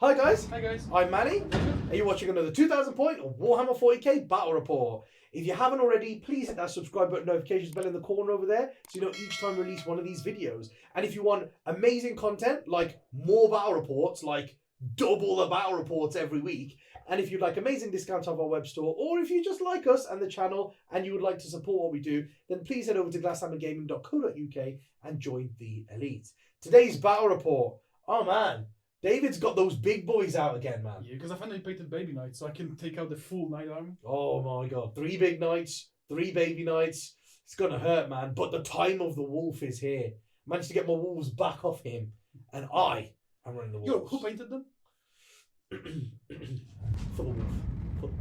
Hi guys. Hi guys. I'm Manny, and you're watching another 2000 point Warhammer 40k Battle Report. If you haven't already, please hit that subscribe button, notifications bell in the corner over there, so you know each time we release one of these videos. And if you want amazing content, like more battle reports, like double the battle reports every week, and if you'd like amazing discounts off our web store, or if you just like us and the channel and you would like to support what we do, then please head over to glasshammergaming.co.uk and join the elite. Today's battle report. Oh man, David's got those big boys out again, man. Yeah, because I finally painted baby knights, so I can take out the full knight army. Oh my god, 3 big knights, 3 baby knights. It's gonna hurt, man. But the time of the wolf is here. Managed to get my wolves back off him, and I am running the wolves. Yo, who painted them? For the wolf.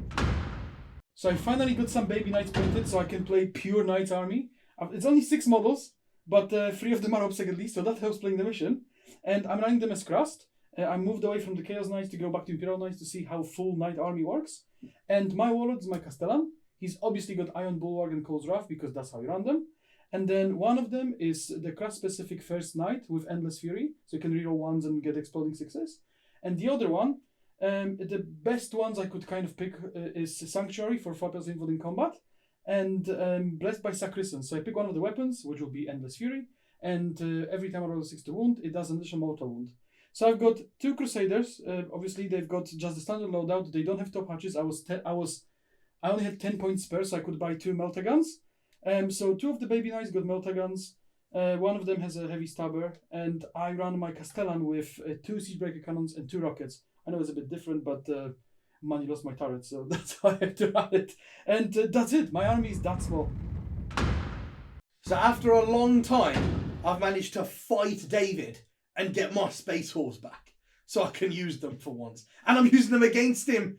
So I finally got some baby knights painted, so I can play pure knight army. It's only 6 models, but 3 of them are obsec at least, so that helps playing the mission. And I'm running them as crust. I moved away from the Chaos Knights to go back to Imperial Knights to see how full Knight Army works. And my warlord is my Castellan. He's obviously got Iron Bulwark and Cold's Wrath because that's how you run them. And then one of them is the crust-specific First Knight with Endless Fury, so you can reroll 1s and get exploding 6s. And the other one, the best ones I could kind of pick is Sanctuary for 4+ involved in combat, and Blessed by Sacristan. So I pick one of the weapons, which will be Endless Fury, and every time I roll a 6 to wound, it does an additional mortal wound. So I've got 2 Crusaders. Obviously, they've got just the standard loadout. They don't have top hatches. I only had 10 points spare, so I could buy 2 melta guns. So 2 of the baby knights got melta guns. One of them has a heavy stabber, and I run my Castellan with 2 siegebreaker cannons and 2 rockets. I know it's a bit different, but Money lost my turret, so that's how I have to run it. And that's it. My army is that small. So after a long time, I've managed to fight David and get my Space Horse back, so I can use them for once. And I'm using them against him.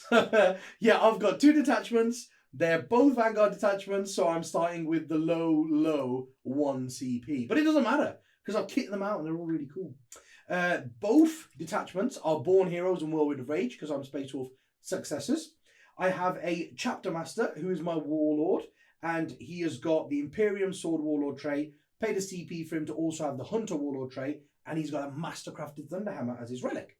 Yeah, I've got 2 detachments. They're both Vanguard detachments, so I'm starting with the low 1 CP. But it doesn't matter, because I've kitted them out and they're all really cool. Both detachments are Born Heroes and Whirlwind of Rage, because I'm Space Wolf successors. I have a Chapter Master, who is my Warlord, and he has got the Imperium Sword Warlord trait, paid a CP for him to also have the Hunter Warlord trait, and he's got a Mastercrafted Thunderhammer as his relic.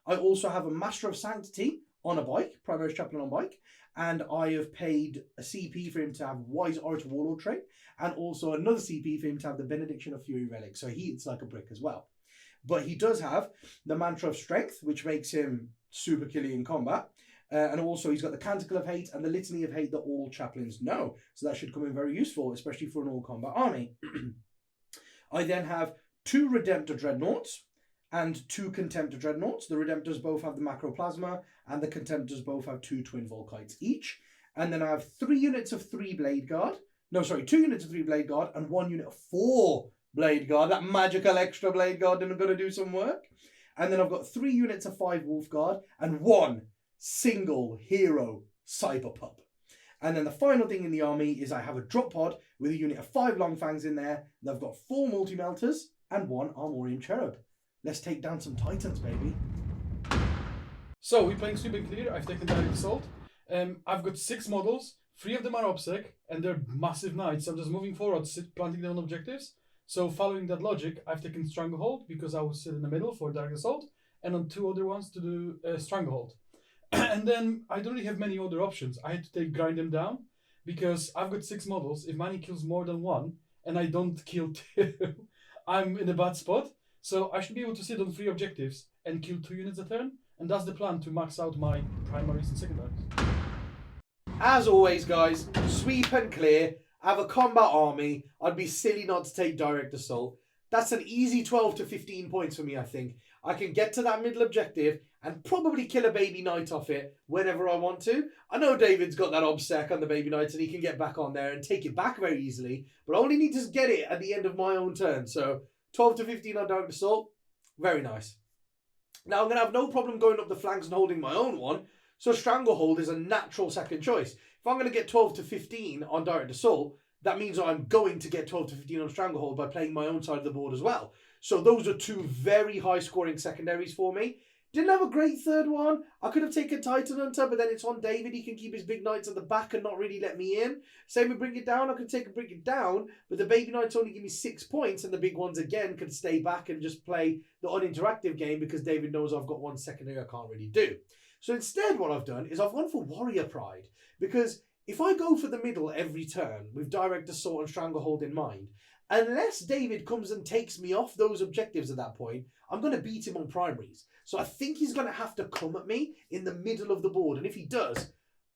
I also have a Master of Sanctity on a bike, Primaris Chaplain on bike, and I have paid a CP for him to have Wise Orator Warlord trait, and also another CP for him to have the Benediction of Fury relic, so he hits like a brick as well. But he does have the Mantra of Strength, which makes him super killy in combat. And also he's got the Canticle of Hate and the Litany of Hate that all chaplains know. So that should come in very useful, especially for an all-combat army. I then have 2 Redemptor Dreadnoughts and 2 Contemptor Dreadnoughts. The Redemptors both have the Macroplasma, and the Contemptors both have 2 Twin Volkites each. And then I have 3 units of 3 Blade Guard. No, sorry, 2 units of 3 Blade Guard and 1 unit of 4 Blade Guard. That magical extra Blade Guard isn't going to do some work. And then I've got 3 units of 5 Wolf Guard and 1 single hero Cyber Pup. And then the final thing in the army is I have a drop pod with a unit of 5 Long Fangs in there. And I've got 4 Multi-Melters and 1 Armorium Cherub. Let's take down some Titans, baby. So we're playing Sweep and Clear. I've taken Direct Assault. I've got 6 models. 3 of them are obsec, and they're massive knights. I'm just moving forward, planting them on objectives. So following that logic, I've taken Stranglehold because I will sit in the middle for Direct Assault, and on 2 other ones to do Stranglehold. And then I don't really have many other options. I had to grind them down because I've got 6 models. If Manny kills more than 1 and I don't kill 2, I'm in a bad spot. So I should be able to sit on 3 objectives and kill 2 units a turn. And that's the plan to max out my primaries and secondaries. As always, guys, sweep and clear. I have a combat army. I'd be silly not to take Direct Assault. That's an easy 12 to 15 points for me, I think. I can get to that middle objective and probably kill a baby knight off it whenever I want to. I know David's got that obsec on the baby knights and he can get back on there and take it back very easily, but I only need to get it at the end of my own turn. So 12 to 15 on Direct Assault, very nice. Now I'm going to have no problem going up the flanks and holding my own one, so Stranglehold is a natural second choice. If I'm going to get 12 to 15 on Direct Assault, that means I'm going to get 12 to 15 on Stranglehold by playing my own side of the board as well. So those are 2 very high scoring secondaries for me. Didn't have a great third one. I could have taken Titan Hunter, but then it's on David. He can keep his big knights at the back and not really let me in. Same with Bring It Down. I could Bring It Down, but the baby knights only give me 6 points, and the big ones again could stay back and just play the uninteractive game because David knows I've got one secondary I can't really do. So instead what I've done is I've gone for Warrior Pride, because if I go for the middle every turn with Direct Assault and Stranglehold in mind, unless David comes and takes me off those objectives at that point, I'm going to beat him on primaries. So I think he's going to have to come at me in the middle of the board. And if he does,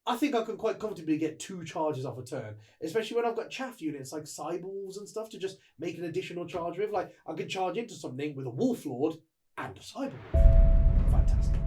I think I can quite comfortably get 2 charges off a turn. Especially when I've got chaff units like Cyborgs and stuff to just make an additional charge with. Like, I could charge into something with a Wolf Lord and a Cyborg. Fantastic.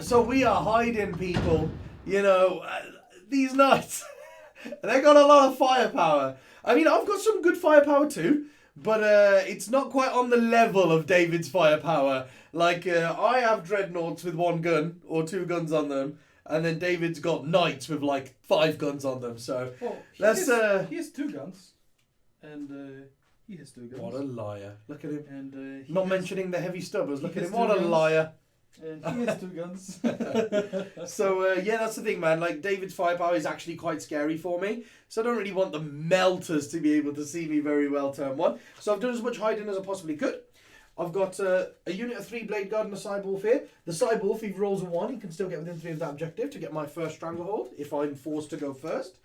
So we are hiding, people. You know, these knights, they got a lot of firepower. I mean, I've got some good firepower too, but it's not quite on the level of David's firepower. Like, I have dreadnoughts with 1 gun or 2 guns on them, and then David's got knights with like 5 guns on them. So he has 2 guns, and he has 2 guns. What a liar! Look at him. And not mentioning the heavy stubbers. Look at him. What a liar. And he has 2 guns. So, yeah, that's the thing, man. Like, David's firepower is actually quite scary for me. So I don't really want the melters to be able to see me very well turn 1. So I've done as much hiding as I possibly could. I've got a unit of 3 Blade Guard and a Cyborg here. The Cyborg, if he rolls a 1, he can still get within 3 of that objective to get my first Stranglehold, if I'm forced to go first.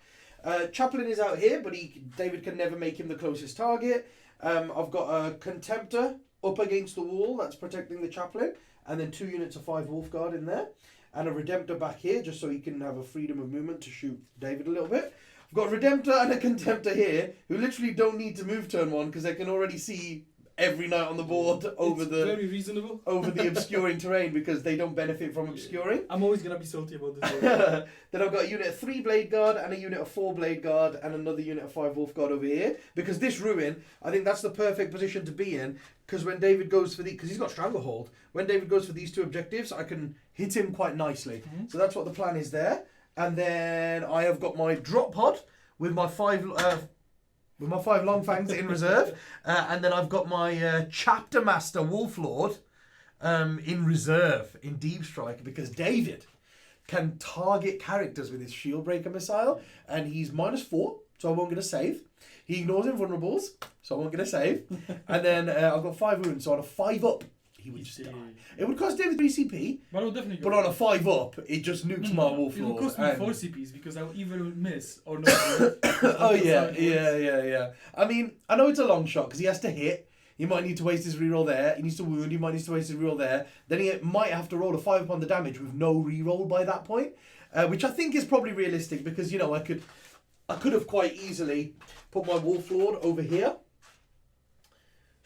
Chaplain is out here, but David can never make him the closest target. I've got a Contemptor up against the wall that's protecting the Chaplain. And then 2 units of 5 Wolf Guard in there. And a Redemptor back here, just so he can have a freedom of movement to shoot David a little bit. I've got a Redemptor and a Contemptor here, who literally don't need to move turn 1, because they can already see every knight on the board over very reasonable. over the obscuring terrain, because they don't benefit from obscuring. I'm always going to be salty about this. Then I've got a unit of 3 Blade Guard and a unit of 4 Blade Guard and another unit of 5 Wolf Guard over here. Because this ruin, I think that's the perfect position to be in. Because when David goes for because he's got Stranglehold, when David goes for these 2 objectives, I can hit him quite nicely. Mm-hmm. So that's what the plan is there. And then I have got my drop pod with my 5 long fangs in reserve, and then I've got my Chapter Master Wolf Lord in reserve in Deep Strike, because David can target characters with his Shield Breaker missile, and he's -4, so I won't get a save. He ignores invulnerables, so I won't get a save. And then I've got 5 wounds, so on a 5-up, he would just die. It would cost David 3 CP, but I would definitely but on a 5-up, it just nukes my Wolf Lord. It will cost me 4 CPs, because I will either miss or not. Oh, yeah. I mean, I know it's a long shot, because he has to hit. He might need to waste his reroll there. He needs to wound. He might need to waste his reroll there. Then he might have to roll a 5 upon the damage with no reroll by that point, which I think is probably realistic, because, you know, I could have quite easily put my Wolf Lord over here,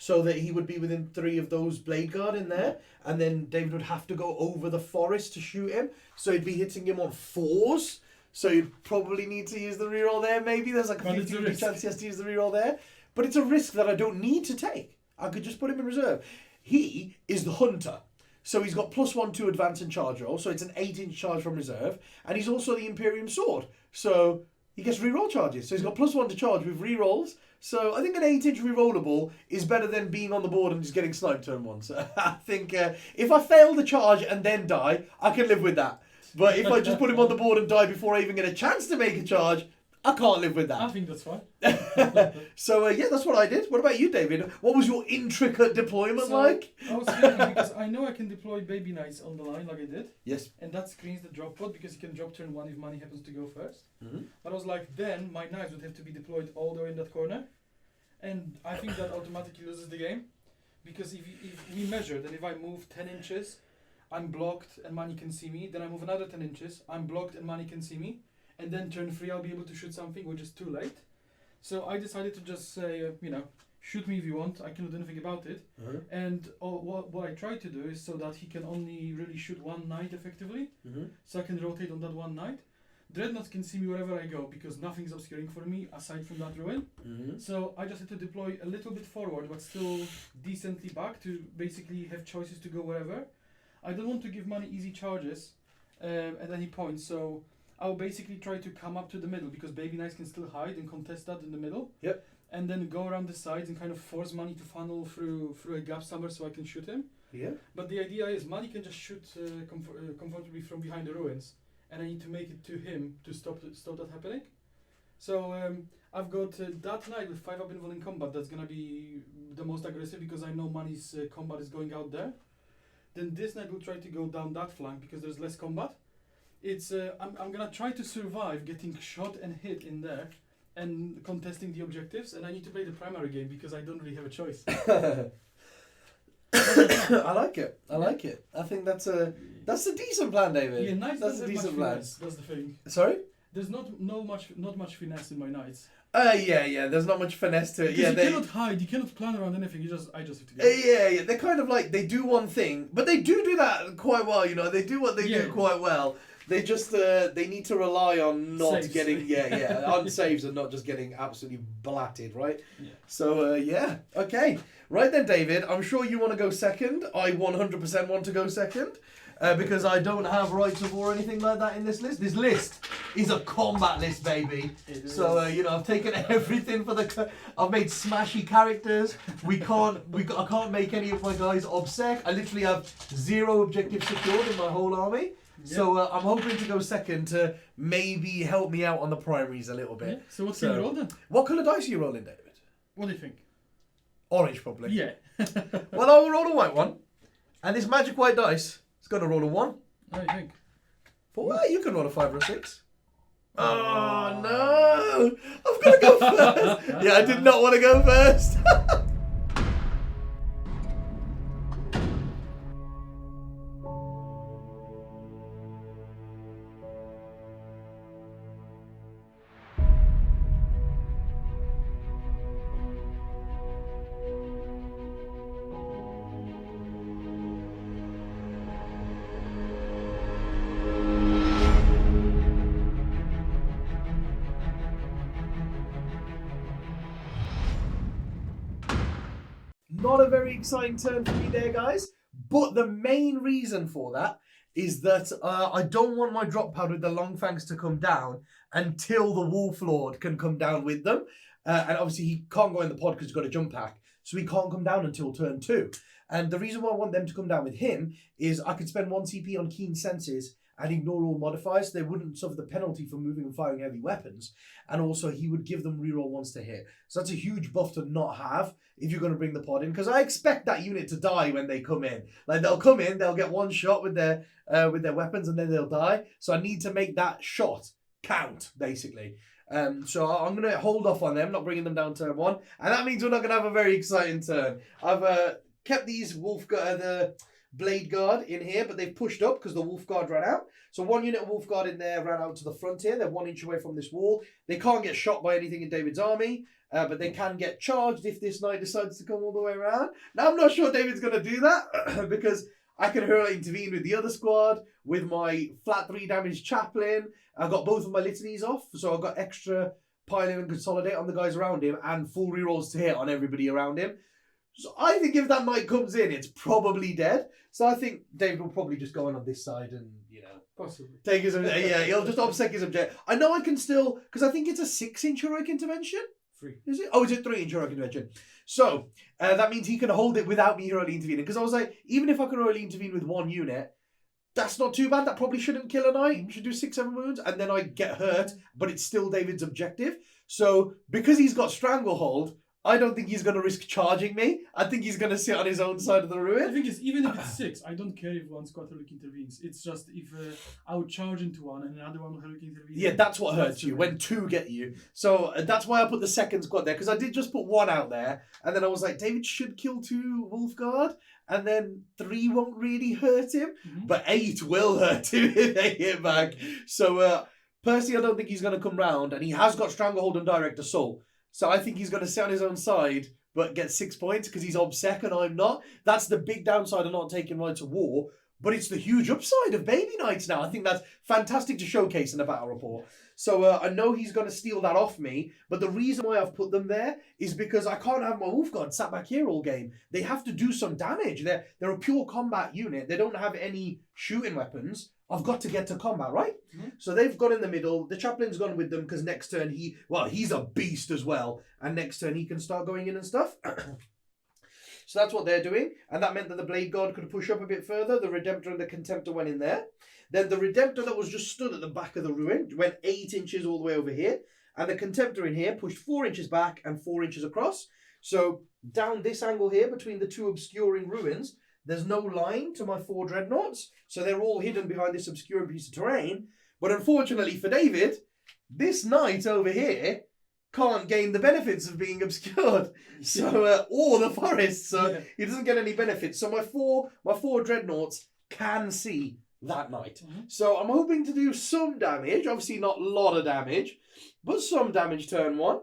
so that he would be within 3 of those Blade Guard in there, and then David would have to go over the forest to shoot him, so he'd be hitting him on 4s, so you'd probably need to use the reroll there. Maybe there's like a 50% chance he has to use the reroll there, but it's a risk that I don't need to take. I could just put him in reserve. He is the Hunter, so he's got +1 to advance and charge roll, so it's an 8-inch charge from reserve, and he's also the Imperium Sword, so he gets reroll charges, so he's got +1 to charge with rerolls. So I think an 8-inch rerollable is better than being on the board and just getting sniped turn 1. So I think if I fail the charge and then die, I can live with that. But if I just put him on the board and die before I even get a chance to make a charge, I can't live with that. I think that's fine. So yeah, that's what I did. What about you, David? What was your intricate deployment like? I was thinking, because I know I can deploy baby knights on the line like I did. Yes. And that screens the drop pod, because you can drop turn 1 if money happens to go first. Mm-hmm. But I was like, then my knights would have to be deployed all the way in that corner. and I think that automatically loses the game. Because if we measured, and if I move 10 inches, I'm blocked and Mani can see me. Then I move another 10 inches, I'm blocked and Mani can see me. And then turn 3, I'll be able to shoot something, which is too late. So I decided to just say, shoot me if you want. I cannot do anything about it. Uh-huh. And what I try to do is so that he can only really shoot one knight effectively. Mm-hmm. So I can rotate on that one knight. Dreadnought can see me wherever I go because nothing's obscuring for me aside from that ruin. Mm-hmm. So I just had to deploy a little bit forward but still decently back to basically have choices to go wherever. I don't want to give Mani easy charges at any point, so I'll basically try to come up to the middle because Baby Knights can still hide and contest that in the middle. Yep. And then go around the sides and kind of force Mani to funnel through a gap somewhere so I can shoot him. Yeah. But the idea is Mani can just shoot comfortably from behind the ruins. And I need to make it to him to stop that happening. So I've got that knight with 5 up invul in combat. That's gonna be the most aggressive because I know Mani's combat is going out there. Then this knight will try to go down that flank because there's less combat. It's I'm gonna try to survive getting shot and hit in there and contesting the objectives. And I need to play the primary game because I don't really have a choice. I like it. I like it. I think that's a decent plan, David. Yeah, knights that's a don't have decent much plan. finesse. That's the thing. Sorry? There's not much finesse in my knights. Yeah. There's not much finesse to it. Because Yeah, you cannot hide. You cannot plan around anything. I just have to go. Yeah. They're kind of like they do one thing, but they do that quite well. They do what they do quite well. They just they need to rely on not Saves. getting on saves and not just getting absolutely blatted, right? Yeah. So okay, right then, David. I'm sure you want to go second. I 100% want to go second. Because I don't have rights of war or anything like that in this list. This list is a combat list, baby. So I've taken everything for the. I've made smashy characters. I can't make any of my guys obsec. I literally have 0 objectives secured in my whole army. Yep. So I'm hoping to go second to maybe help me out on the primaries a little bit. Yeah. So what's your roll then? What colour dice are you rolling, David? What do you think? Orange, probably. Yeah. Well, I will roll a white one, and this magic white dice. Got to roll a 1. What do you think? For what? You can roll a 5 or a 6. Oh no! I've got to go first. Yeah, I did not want to go first. Not a very exciting turn for me there, guys. But the main reason for that is that I don't want my drop pad with the long fangs to come down until the Wolf Lord can come down with them. And obviously he can't go in the pod because he's got a jump pack. So he can't come down until turn 2. And the reason why I want them to come down with him is I could spend 1 CP on Keen Senses and ignore all modifiers. They wouldn't suffer the penalty for moving and firing heavy weapons. And also he would give them reroll 1s to hit. So that's a huge buff to not have if you're going to bring the pod in. Because I expect that unit to die when they come in. Like they'll come in, they'll get 1 shot with their weapons and then they'll die. So I need to make that shot count, basically. So I'm going to hold off on them, not bringing them down turn 1. And that means we're not going to have a very exciting turn. I've kept these the Blade Guard in here, but they've pushed up because the Wolf Guard ran out. So 1 unit of Wolf Guard in there ran out to the front here. They're 1 inch away from this wall. They can't get shot by anything in David's army, but they can get charged if this knight decides to come all the way around. Now, I'm not sure David's going to do that because I can intervene with the other squad with my flat 3 damage chaplain. I got both of my litanies off, so I've got extra pile in and consolidate on the guys around him and full rerolls to hit on everybody around him. So I think if that knight comes in, it's probably dead. So I think David will probably just go in on this side and, possibly take his he'll just obsec his objective. I know I can still, because I think it's a 6-inch heroic intervention. 3. Is it? Oh, is it 3-inch heroic intervention? So that means he can hold it without me heroically intervening. Because I was like, even if I could heroically intervene with 1 unit, that's not too bad. That probably shouldn't kill a knight. We should do 6-7 wounds, and then I get hurt, but it's still David's objective. So because he's got Stranglehold, I don't think he's going to risk charging me. I think he's going to sit on his own side of the The ruin. thing is, even if it's 6, I don't care if one squad heroic intervenes. It's just if I would charge into one and another one heroic intervenes. Yeah, that's what hurts you, when 2 get you. So that's why I put the second squad there, because I did just put 1 out there, and then I was like, David should kill 2 Wolfguard, and then 3 won't really hurt him, but 8 will hurt him if they hit back. So personally, I don't think he's going to come round, and he has got Stranglehold and Direct Assault. So I think he's going to sit on his own side, but get 6 points because he's obsec and I'm not. That's the big downside of not taking Rights of War, but it's the huge upside of Baby Knights now. I think that's fantastic to showcase in a battle report. So I know he's going to steal that off me, but the reason why I've put them there is because I can't have my Wolfguard sat back here all game. They have to do some damage. They're a pure combat unit. They don't have any shooting weapons. I've got to get to combat, right? So they've gone in the middle. The chaplain's gone with them because next turn he's a beast as well. And next turn he can start going in and stuff. So that's what they're doing. And that meant that the Blade Guard could push up a bit further. The Redemptor and the Contemptor went in there. Then the Redemptor that was just stood at the back of the ruin went 8 inches all the way over here. And the Contemptor in here pushed 4 inches back and 4 inches across. So down this angle here between the 2 obscuring ruins, there's no line to my 4 Dreadnoughts, so they're all hidden behind this obscuring piece of terrain. But unfortunately for David, this knight over here can't gain the benefits of being obscured, so or the forest, so he doesn't get any benefits. So my four Dreadnoughts can see that knight. So I'm hoping to do some damage, obviously not a lot of damage, but some damage turn 1.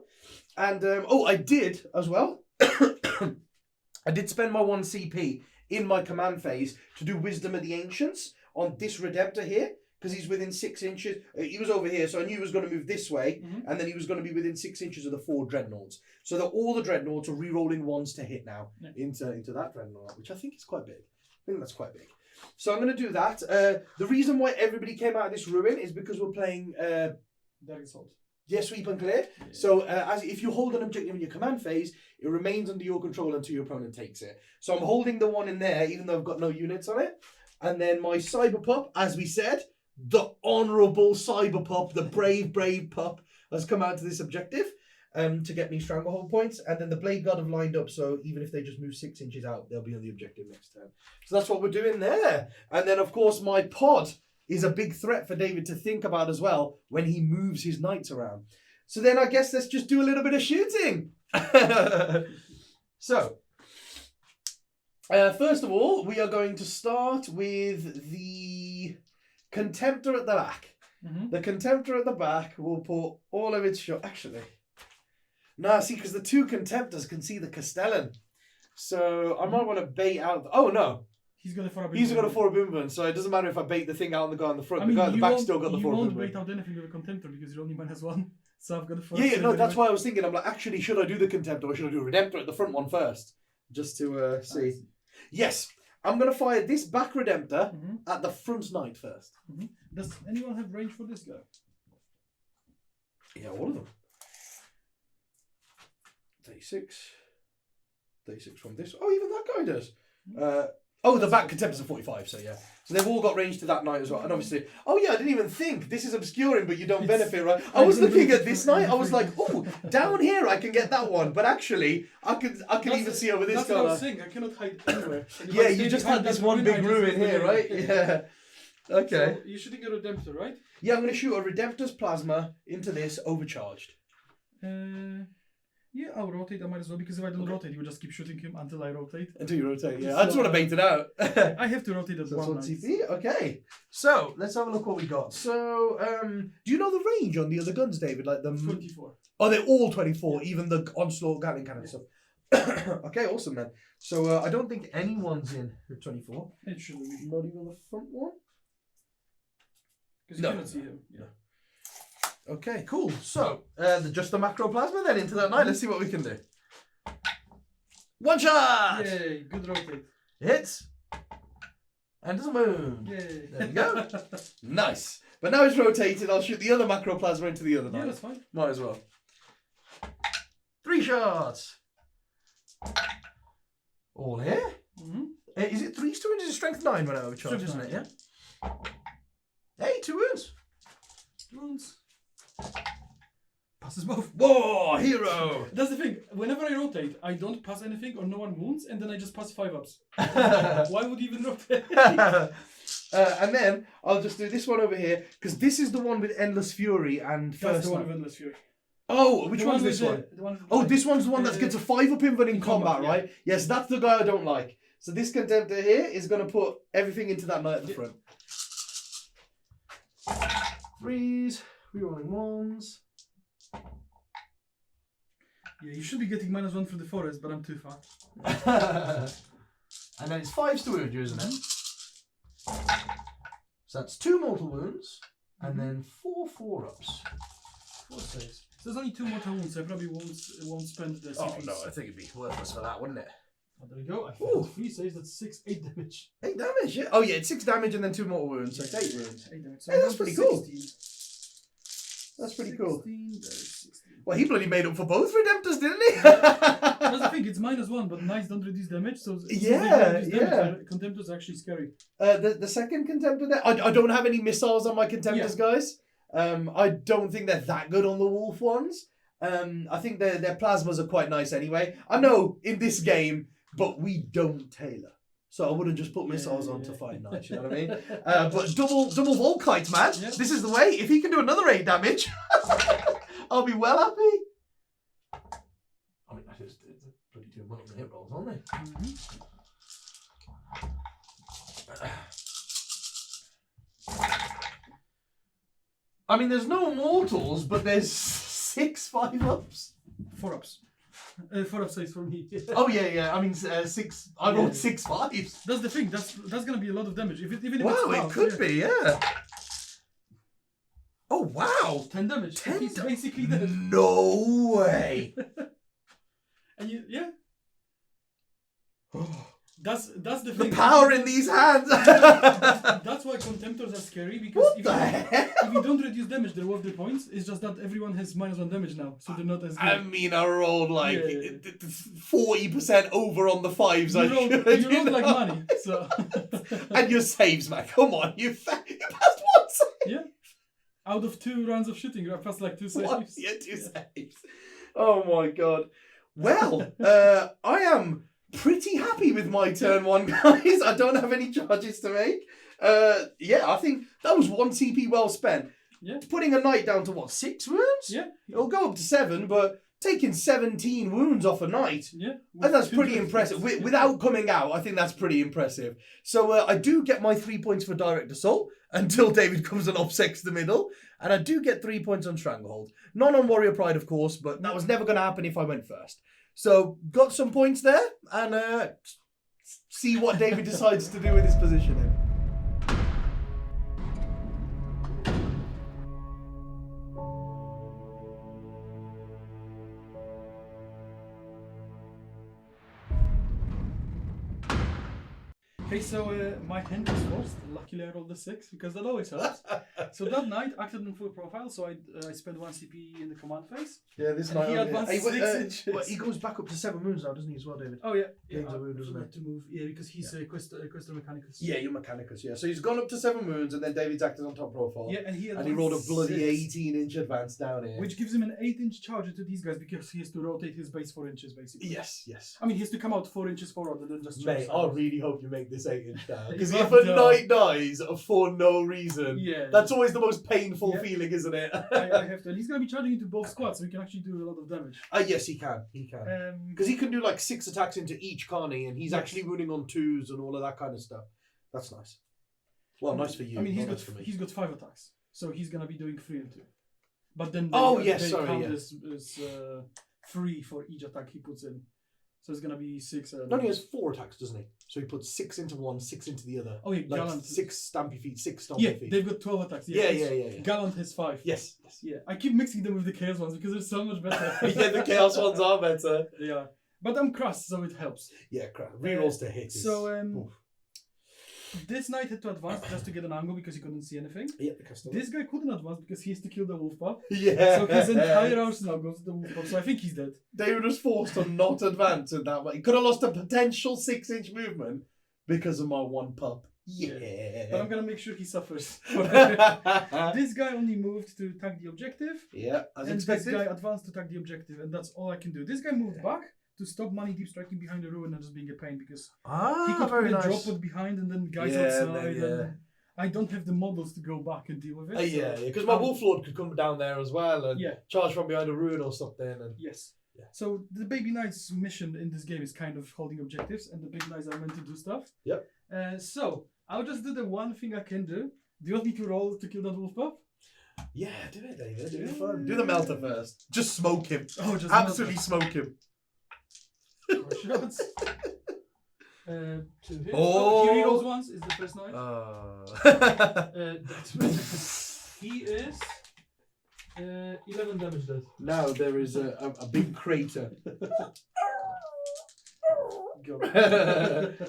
And I did as well. I did spend my 1 CP in my command phase to do Wisdom of the Ancients on this Redemptor here, because he's within 6 inches. He was over here, so I knew he was going to move this way, and then he was going to be within 6 inches of the 4 Dreadnoughts. So that all the Dreadnoughts are re-rolling 1s to hit now into that Dreadnought, which I think is quite big. I think that's quite big. So I'm going to do that. The reason why everybody came out of this ruin is because we're playing Dark Assault. Yeah, sweep and clear. Yeah. So if you hold an objective in your command phase, it remains under your control until your opponent takes it. So I'm holding the one in there, even though I've got no units on it. And then my Cyber Pup, as we said, the honourable Cyber Pup, the brave pup, has come out to this objective to get me Stranglehold points. And then the Blade Guard have lined up, so even if they just move 6 inches out, they'll be on the objective next turn. So that's what we're doing there. And then, of course, my pod is a big threat for David to think about as well when he moves his knights around. So then I guess let's just do a little bit of shooting. So, first of all, we are going to start with the Contemptor at the back. The Contemptor at the back will put all of its shot. Actually, no, see, because the 2 Contemptors can see the Castellan. So I might want to bait out. Oh, no. He's got a He's got a 4 boom, so it doesn't matter if I bait the thing out on the guy on the front. I mean, the guy at the back still got the 4 boom. You won't bait out anything with a Contemptor because your only man has 1. So I've got a 4. Yeah, no, that's why I was thinking. I'm like, actually, should I do the Contemptor or should I do a Redemptor at the front one first? Just to see. Yes, I'm going to fire this back Redemptor at the front knight first. Does anyone have range for this guy? Yeah, all of them. 36. 36 from this. Oh, even that guy does. Oh, the back Contemptors are 45, so yeah. So they've all got range to that knight as well. And obviously, oh yeah, I didn't even think. This is obscuring, but you don't benefit, right? I was looking at this knight, I was like, oh, down here I can get that one. But actually, I can even see over this guy. That's what I was saying, I cannot hide anywhere. Yeah, you just had this one big ruin here, right? Yeah. Okay. So you're shooting a Redemptor, right? Yeah, I'm going to shoot a Redemptor's Plasma into this overcharged. Yeah, I'll rotate. I might as well, because if I don't rotate, you will just keep shooting him until I rotate. Until you rotate, yeah. I just want to bait it out. I have to rotate as well. CP? Okay. So, let's have a look what we got. So, do you know the range on the other guns, David? Like the 24. Oh, they're all 24, even the Onslaught Gatling cannon stuff. Okay, awesome, man. So, I don't think anyone's in 24. It should be. Not even the front one? Because you cannot see him. Yeah. Okay, cool. So, just the macro plasma then into that knight. Let's see what we can do. One shot! Yay, good rotate. Hits. And doesn't move. Yay. There you go. Nice. But now it's rotated. I'll shoot the other macro plasma into the other knight. Yeah, that's fine. Might as well. 3 shots. All here. Is it 3 to into strength 9 when I overcharge, isn't it? Yeah. Hey, 2 wounds. Wounds. passes both. Whoa, hero! That's the thing. Whenever I rotate, I don't pass anything or no one wounds, and then I just pass 5-ups. Why would you even rotate? And then I'll just do this one over here, because this is the one with Endless Fury and That's First the one Knight. with Endless Fury. Oh, which The one's with this the- one? the one Oh, this one's the one that gets a 5-up input in combat, yeah. right? Yes, that's the guy I don't like. So this contemptor here is going to put everything into that knight at the front. Threes, rerolling ones. Yeah, you should be getting -1 through the forest, but I'm too far. And then it's 5s to wound you, isn't it? So that's 2 mortal wounds, and then 4 4-ups. 4 saves. So there's only 2 mortal wounds, so I probably won't spend the Oh CPs. no, I think it'd be worthless for that, wouldn't it? Oh, there we go. I Ooh. found 3 saves, that's 8 damage. 8 damage, yeah. Oh yeah, it's 6 damage and then 2 mortal wounds, so it's 8 wounds. 8 damage. So Hey, I'm that's down to pretty cool. 16. That's pretty cool. 16, there's 16. Well, he bloody made up for both redemptors, didn't he? That's the thing, it's -1, but knights don't reduce damage, so since they Yeah, don't reduce yeah. damage, Contemptor's actually scary. The second contemptor there, I don't have any missiles on my contemptors, guys. I don't think they're that good on the wolf ones. I think their plasmas are quite nice anyway. I know in this game, but we don't tailor. So I wouldn't just put missiles on to fight knights, you know what I mean? But double Volkites, man. Yeah. This is the way. If he can do another 8 damage, I'll be well happy. I mean, that's just bloody 2 money hit rolls, aren't they? I mean, there's no mortals, but there's 6 5-ups. 4-ups. 4-up saves for me. Oh yeah. I mean, 6. I rolled 6 5s. That's the thing. That's gonna be a lot of damage. Even if Wow, it's it half, could be, yeah. Oh wow, 10 damage. 10 He's basically dead. no way. And that's the The thing. power in these hands. That's why Contemptors are scary, because What if the you, hell? if you don't reduce damage, they're worth the points. It's just that everyone has -1 damage now, so they're not as good. I mean, I rolled like Yeah. 40% over on the 5s. You rolled like money, so And your saves, man. Come on, you passed 1 save. yeah. Out of 2 rounds of shooting, I passed like 2 saves. What? Yeah, 2 saves. Oh my god. Well, I am pretty happy with my turn 1, guys. I don't have any charges to make. Yeah, I think that was 1 CP well spent. Yeah. Putting a knight down to what, 6 wounds? Yeah. It'll go up to 7, but taking 17 wounds off a knight, Yeah. and that's With pretty 2 impressive. damage. Without coming out, I think that's pretty impressive. So I do get my 3 points for direct assault until David comes and offsets the middle. And I do get 3 points on Stranglehold. None on Warrior Pride, of course, but that was never going to happen if I went first. So got some points there, and see what David decides to do with his positioning. Okay, so my hand is forced. Luckily, I rolled a 6 because that always helps. So that knight acted in full profile, so I spent 1 CP in the command phase. Yeah, this And knight. he advanced 6 inches. But he goes back up to 7 moons now, doesn't he, as well, David? Oh yeah, Gains a wound, doesn't forgot it? to move. Yeah, because he's Questor Mechanicus. Yeah, you're Mechanicus, yeah. So he's gone up to 7 moons, and then David's acted on top profile. Yeah, and he rolled a bloody 6, 18-inch advance down here. which gives him an 8-inch charge to these guys because he has to rotate his base 4 inches basically. Yes. I mean, he has to come out 4 inches forward and then just. Mate, charge I really hope you make this 8-inch down. Because You if have a to. knight dies for no reason, Yeah. that's always the most painful Yeah. feeling, isn't it? I have to. And he's gonna be charging into both squads, so he can actually do a lot of damage. Yes, he can. Because he can do like 6 attacks into each, can't he? And he's Yes. actually wounding on 2s and all of that kind of stuff. That's nice. Well, nice for you. I mean, not nice for me. he's got 5 attacks, so he's gonna be doing 3 and 2. But then Oh, they, yes, they sorry, count yeah. as 3 for each attack he puts in. So it's gonna be 6. He only has 4 attacks, doesn't he? So he puts 6 into one, 6 into the other. Oh yeah, Like Gallant. 6 stampy feet, 6 stompy Yeah, feet. they've got 12 attacks. Yeah. Gallant has 5. Yes. Yeah, I keep mixing them with the chaos ones because they're so much better. Yeah, the chaos ones are better. They are. But I'm crust, so it helps. Yeah, crap. Rerolls to hit. So Oof. this knight had to advance just to get an angle because he couldn't see anything. Yeah, the Castellan. This guy couldn't advance because he has to kill the wolf pup. Yeah. So his entire arsenal goes to the wolf pup. So I think he's dead. David was forced to not advance in that way. He could have lost a potential 6-inch movement because of my 1 pup. Yeah. But I'm gonna make sure he suffers. Yeah, This guy only moved to attack the objective, as and expected. this guy advanced to attack the objective, and that's all I can do. This guy moved back to stop Money Deep striking behind the ruin and just being a pain because he could very put a nice. drop pod behind and then guys Yeah, outside. yeah. And I don't have the models to go back and deal with it. Yeah, because my Wolf Lord could come down there as well and Yeah. charge from behind a ruin or something. And Yes. Yeah. So the Baby Knights mission in this game is kind of holding objectives, and the Big Knights are meant to do stuff. Yep. So I'll just do the one thing I can do. Do you want me to roll to kill that wolf pup? yeah, do it, David. Do Yeah. it fun. Do the melter first. Just smoke him. Oh, just Absolutely smoke him. shots. 2 hits. Oh. He rerolls once. Is the first knight. That's he is 11 damage dead. Now there is a big crater. Go.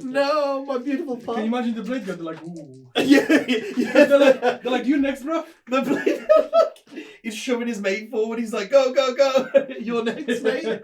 No, my beautiful pup. Can you imagine the blade gun? They're like, ooh. yeah. They're like, you next, bro. The blade. He's shoving his mate forward. He's like, go, go, go. You're next, mate.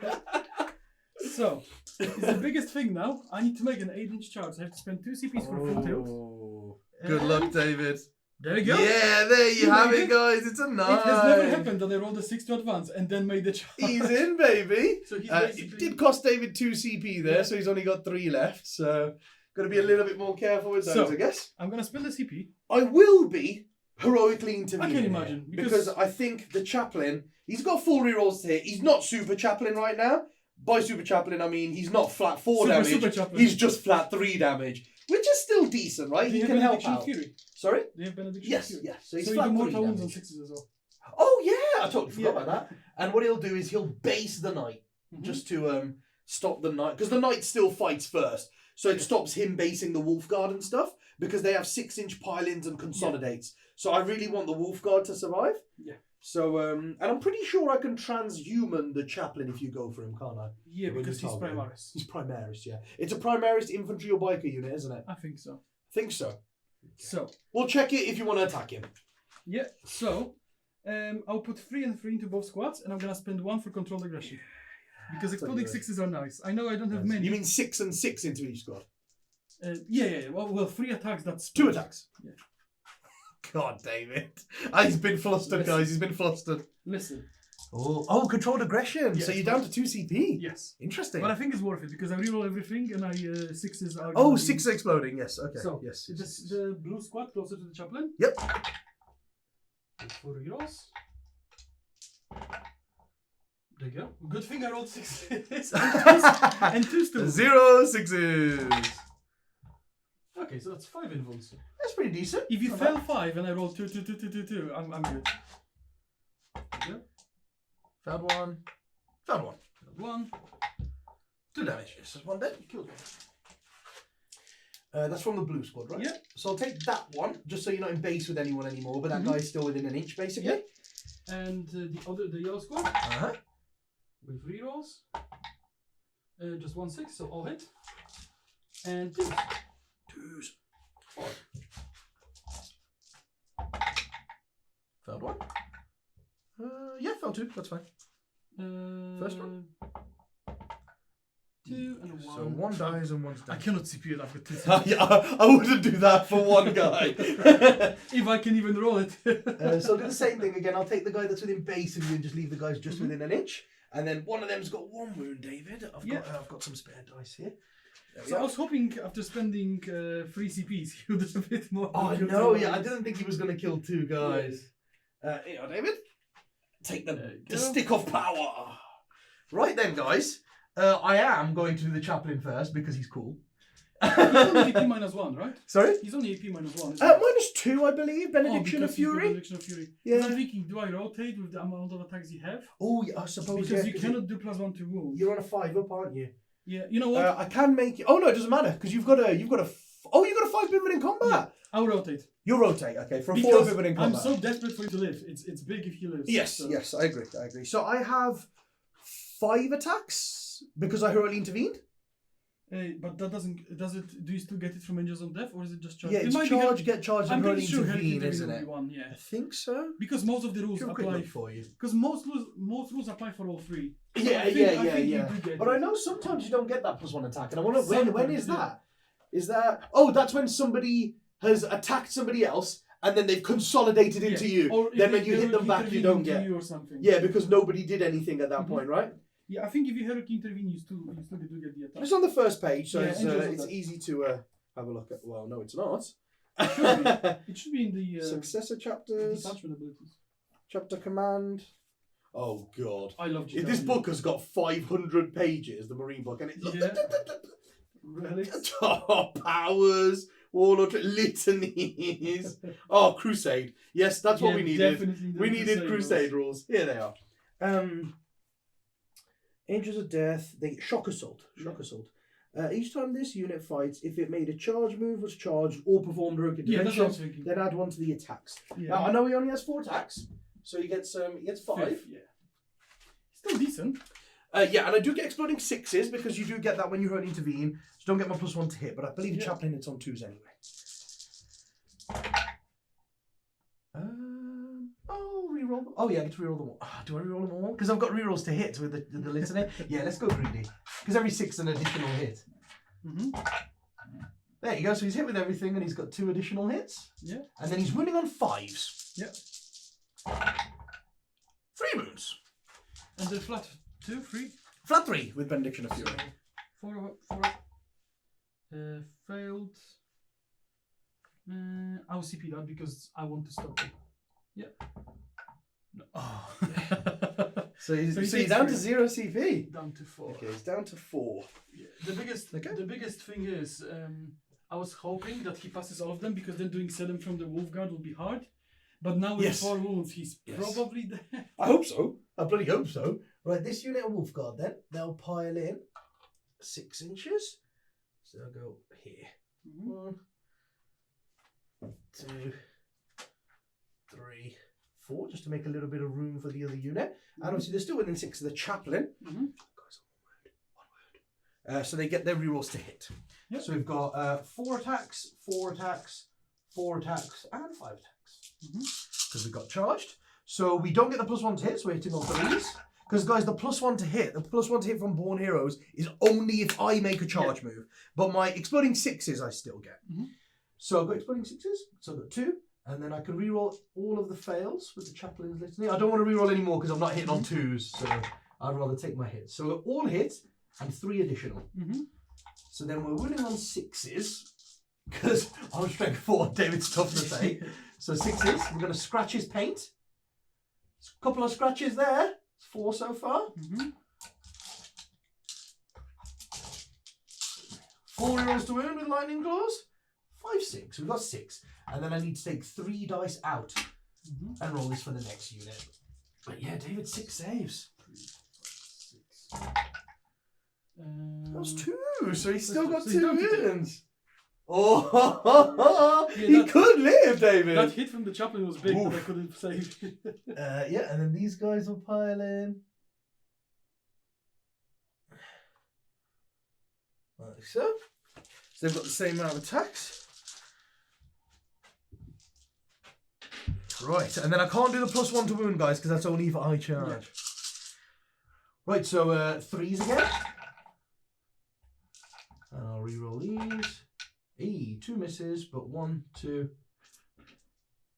So, it's the biggest thing now. I need to make an 8-inch charge. I have to spend 2 CPs for full tilt. Oh. Good luck, David. There we go. Yeah, there you You have made it, it. guys. It's a It 9. has never happened that I rolled a 6 to advance and then made the charge. He's in, baby. So he's It basically... did cost David 2 CP there, Yeah. so he's only got 3 left. So, got to be a little bit more careful with those, So, I guess. I'm going to spend the CP. I will be heroically intervening. I can here, imagine, because I think the chaplain, he's got full rerolls here. He's not super chaplain right now. By super chaplain, I mean he's not flat 4 damage. Super chaplain. He's just flat 3 damage, which is still decent, right? Do He you can have help Benediction of out. Fury? Sorry? Do you have Benediction Yes, of Fury? yes. So he's So you flat do 3 mortal wounds on damage. 6s as well. Oh yeah, I totally forgot Yeah. about that. And what he'll do is he'll base the knight Mhm. just to stop the knight, because the knight still fights first, so it stops him basing the wolf guard and stuff because they have 6-inch pile-ins and consolidates. So I really want the wolf guard to survive. Yeah. So and I'm pretty sure I can transhuman the chaplain if you go for him, can't I? Yeah, When you because he's target him. Primaris. He's Primaris, yeah. It's a Primaris infantry or biker unit, isn't it? I think so. Think so. So, We'll check it if you want to attack him. yeah. So, I'll put 3 and 3 into both squads, and I'm going to spend 1 for controlled aggression. Because exploding good. 6s are nice. I know I don't have many. You mean 6 and 6 into each squad? Yeah. Well, 3 attacks, that's... 2 attacks. Yeah. God, David. He's been flustered, Listen. guys. He's been flustered. Listen. Oh, controlled aggression. Yeah, So you're down to 2 CP. Yes. Interesting. But I think it's worth it, because I reroll everything, and I 6s are... Oh, gonna 6 be- exploding. Yes. Okay. So, yes. This, the blue squad closer to the chaplain. Yep. 4 rerolls. There you go. Good thing I rolled 6 and 2 still. 0 6s. Okay, so that's 5 involves. That's pretty decent. If you Not fail bad. 5 and I roll 2, I'm good. Yeah. Found one. Found one. 1. 2 damage. This is 1 dead. Killed one. That's from the blue squad, right? Yeah. So I'll take that one, just so you're not in base with anyone anymore, but that Mhm. guy's still within an inch, basically. And the yellow squad Uh-huh. with rerolls. Just 1 6, so all hit. And 2. 2s. 4. Found one. Yeah, found 2. That's fine. First one? 2 and a 1. So 1 dies and 1's I dead. cannot CPU it after 2. Yeah, I wouldn't do that for one guy. If I can even roll it. So I'll do the same thing again. I'll take the guy that's within base of you and just leave the guys just within an inch. And then one of them's got 1 wound, David. I've got some spare dice here. There we So I are. was hoping after spending 3 CPs, he would have a bit more. Oh kill no, two yeah, I ones. didn't think he was going to kill 2 guys. Here you are, David. Take There the you go. stick of power. Right then, guys. I am going to do the chaplain first because he's cool. He's only AP -1, right? Sorry? He's only AP -1. isn't he? -2, I believe. Benediction of because he's got Fury. Benediction of Fury. Yeah. I'm thinking, do I rotate with the amount of attacks you have? Oh, yeah, I suppose. Because yeah, you 'cause cannot do +1 to wounds. You're on a 5-up, aren't you? Yeah, you know what? I can make it. Oh no, it doesn't matter because you've got a. You've got a 5 pivot in combat. I'll rotate. You rotate, okay, for a 4 Because pivot in I'm combat. so desperate for him to live. It's big if he lives. Yes, so. yes, I agree. So I have 5 attacks because I heroically intervened. But that doesn't. Does it? Do you still get it from Angels on Death, or is it just charge? Yeah, It it's might be charge, get charged, I'm and pretty heroically sure intervene, Hurricane isn't will it? be one. Yeah. I think so. Because most of the rules Do a quick apply. look for you. Because most rules apply for all 3. So Yeah, I think yeah. you do get But it. I know sometimes you don't get that +1 attack, and I wonder when Sometimes, is yeah. that? Is that? Oh, that's when somebody has attacked somebody else and then they've consolidated into you. Or Then if when you hit them back, you don't get. you or something. Yeah, because nobody did anything at that point, right? Yeah, I think if you heroically intervene, you still do get the attack. It's on the first page, so Yeah, it's easy to have a look at. Well, no, it's not. It should be in the Successor chapters, detachment abilities. chapter command. Oh god! I love This book has got 500 pages, the Marine book, and it Really? powers, warlord litanies. Oh, Crusade! Yes, that's what we needed. We needed Crusade rules. Here they are. Angels of Death. They shock assault. Shock assault. Each time this unit fights, if it made a charge move, was charged, or performed heroic Yeah, that's what I was intervention, thinking. then add one to the attacks. Yeah. Now I know he only has 4 attacks, so he gets 5. Yeah. Still decent. Yeah, and I do get exploding 6s because you do get that when you heroic intervene. So don't get my +1 to hit, but I believe Chaplain it's on 2s anyway. Reroll them. Oh yeah, I get to reroll them all. Do I reroll them all? Because I've got rerolls to hit with the litany. Yeah, let's go greedy. Because every 6 is an additional hit. There you go. So he's hit with everything, and he's got 2 additional hits. Yeah. And then he's winning on 5s. Yeah. 3 wounds. And the flat 2, 3. Flat 3 with Benediction of Fury. 4 failed. I'll CP that because I want to stop it. Yeah. No. Oh. So he's down to 0 CP. Down to 4. Okay, he's down to 4. Yeah. The biggest thing is I was hoping that he passes all of them because then doing 7 from the Wolf Guard will be hard. But now with 4 wounds, he's probably there. I hope so. I bloody hope so. Right, this unit of Wolf Guard then, they'll pile in 6 inches. So they'll go here. 1, 2, 3, 4, just to make a little bit of room for the other unit. And obviously they're still within 6 of the Chaplain. Guys, one word. So they get their rerolls to hit. Yep. So we've got 4 attacks, 4 attacks, 4 attacks, and 5 attacks. Because we got charged. So we don't get the +1 to hit, so we're hitting on 3s. Because guys, the +1 to hit, from Born Heroes is only if I make a charge move. But my exploding 6s I still get. So I've got exploding 6s, so I've got 2. And then I can reroll all of the fails with the Chaplain's Litany. I don't want to reroll anymore because I'm not hitting on 2s, so I'd rather take my hits. So we're all hits and 3 additional. So then we're winning on 6s because I'm strength 4. David's tough to say. So 6s. We're going to scratch his paint. A couple of scratches there. 4 so far. 4 rerolls to wound with lightning claws. 5, 6. We've got 6. And then I need to take 3 dice out and roll this for the next unit. But yeah, David, 6 saves. 3, 5, 6. That was 2, so he's still got 2 wounds. Oh, he could live, David. That hit from the Chaplain was big, but I couldn't save. Yeah, and then these guys will pile in. Like so. So they've got the same amount of attacks. Right, and then I can't do the +1 to wound, guys, because that's only if I charge. Right, so 3s again. And I'll reroll these. 2 misses, but 1, 2,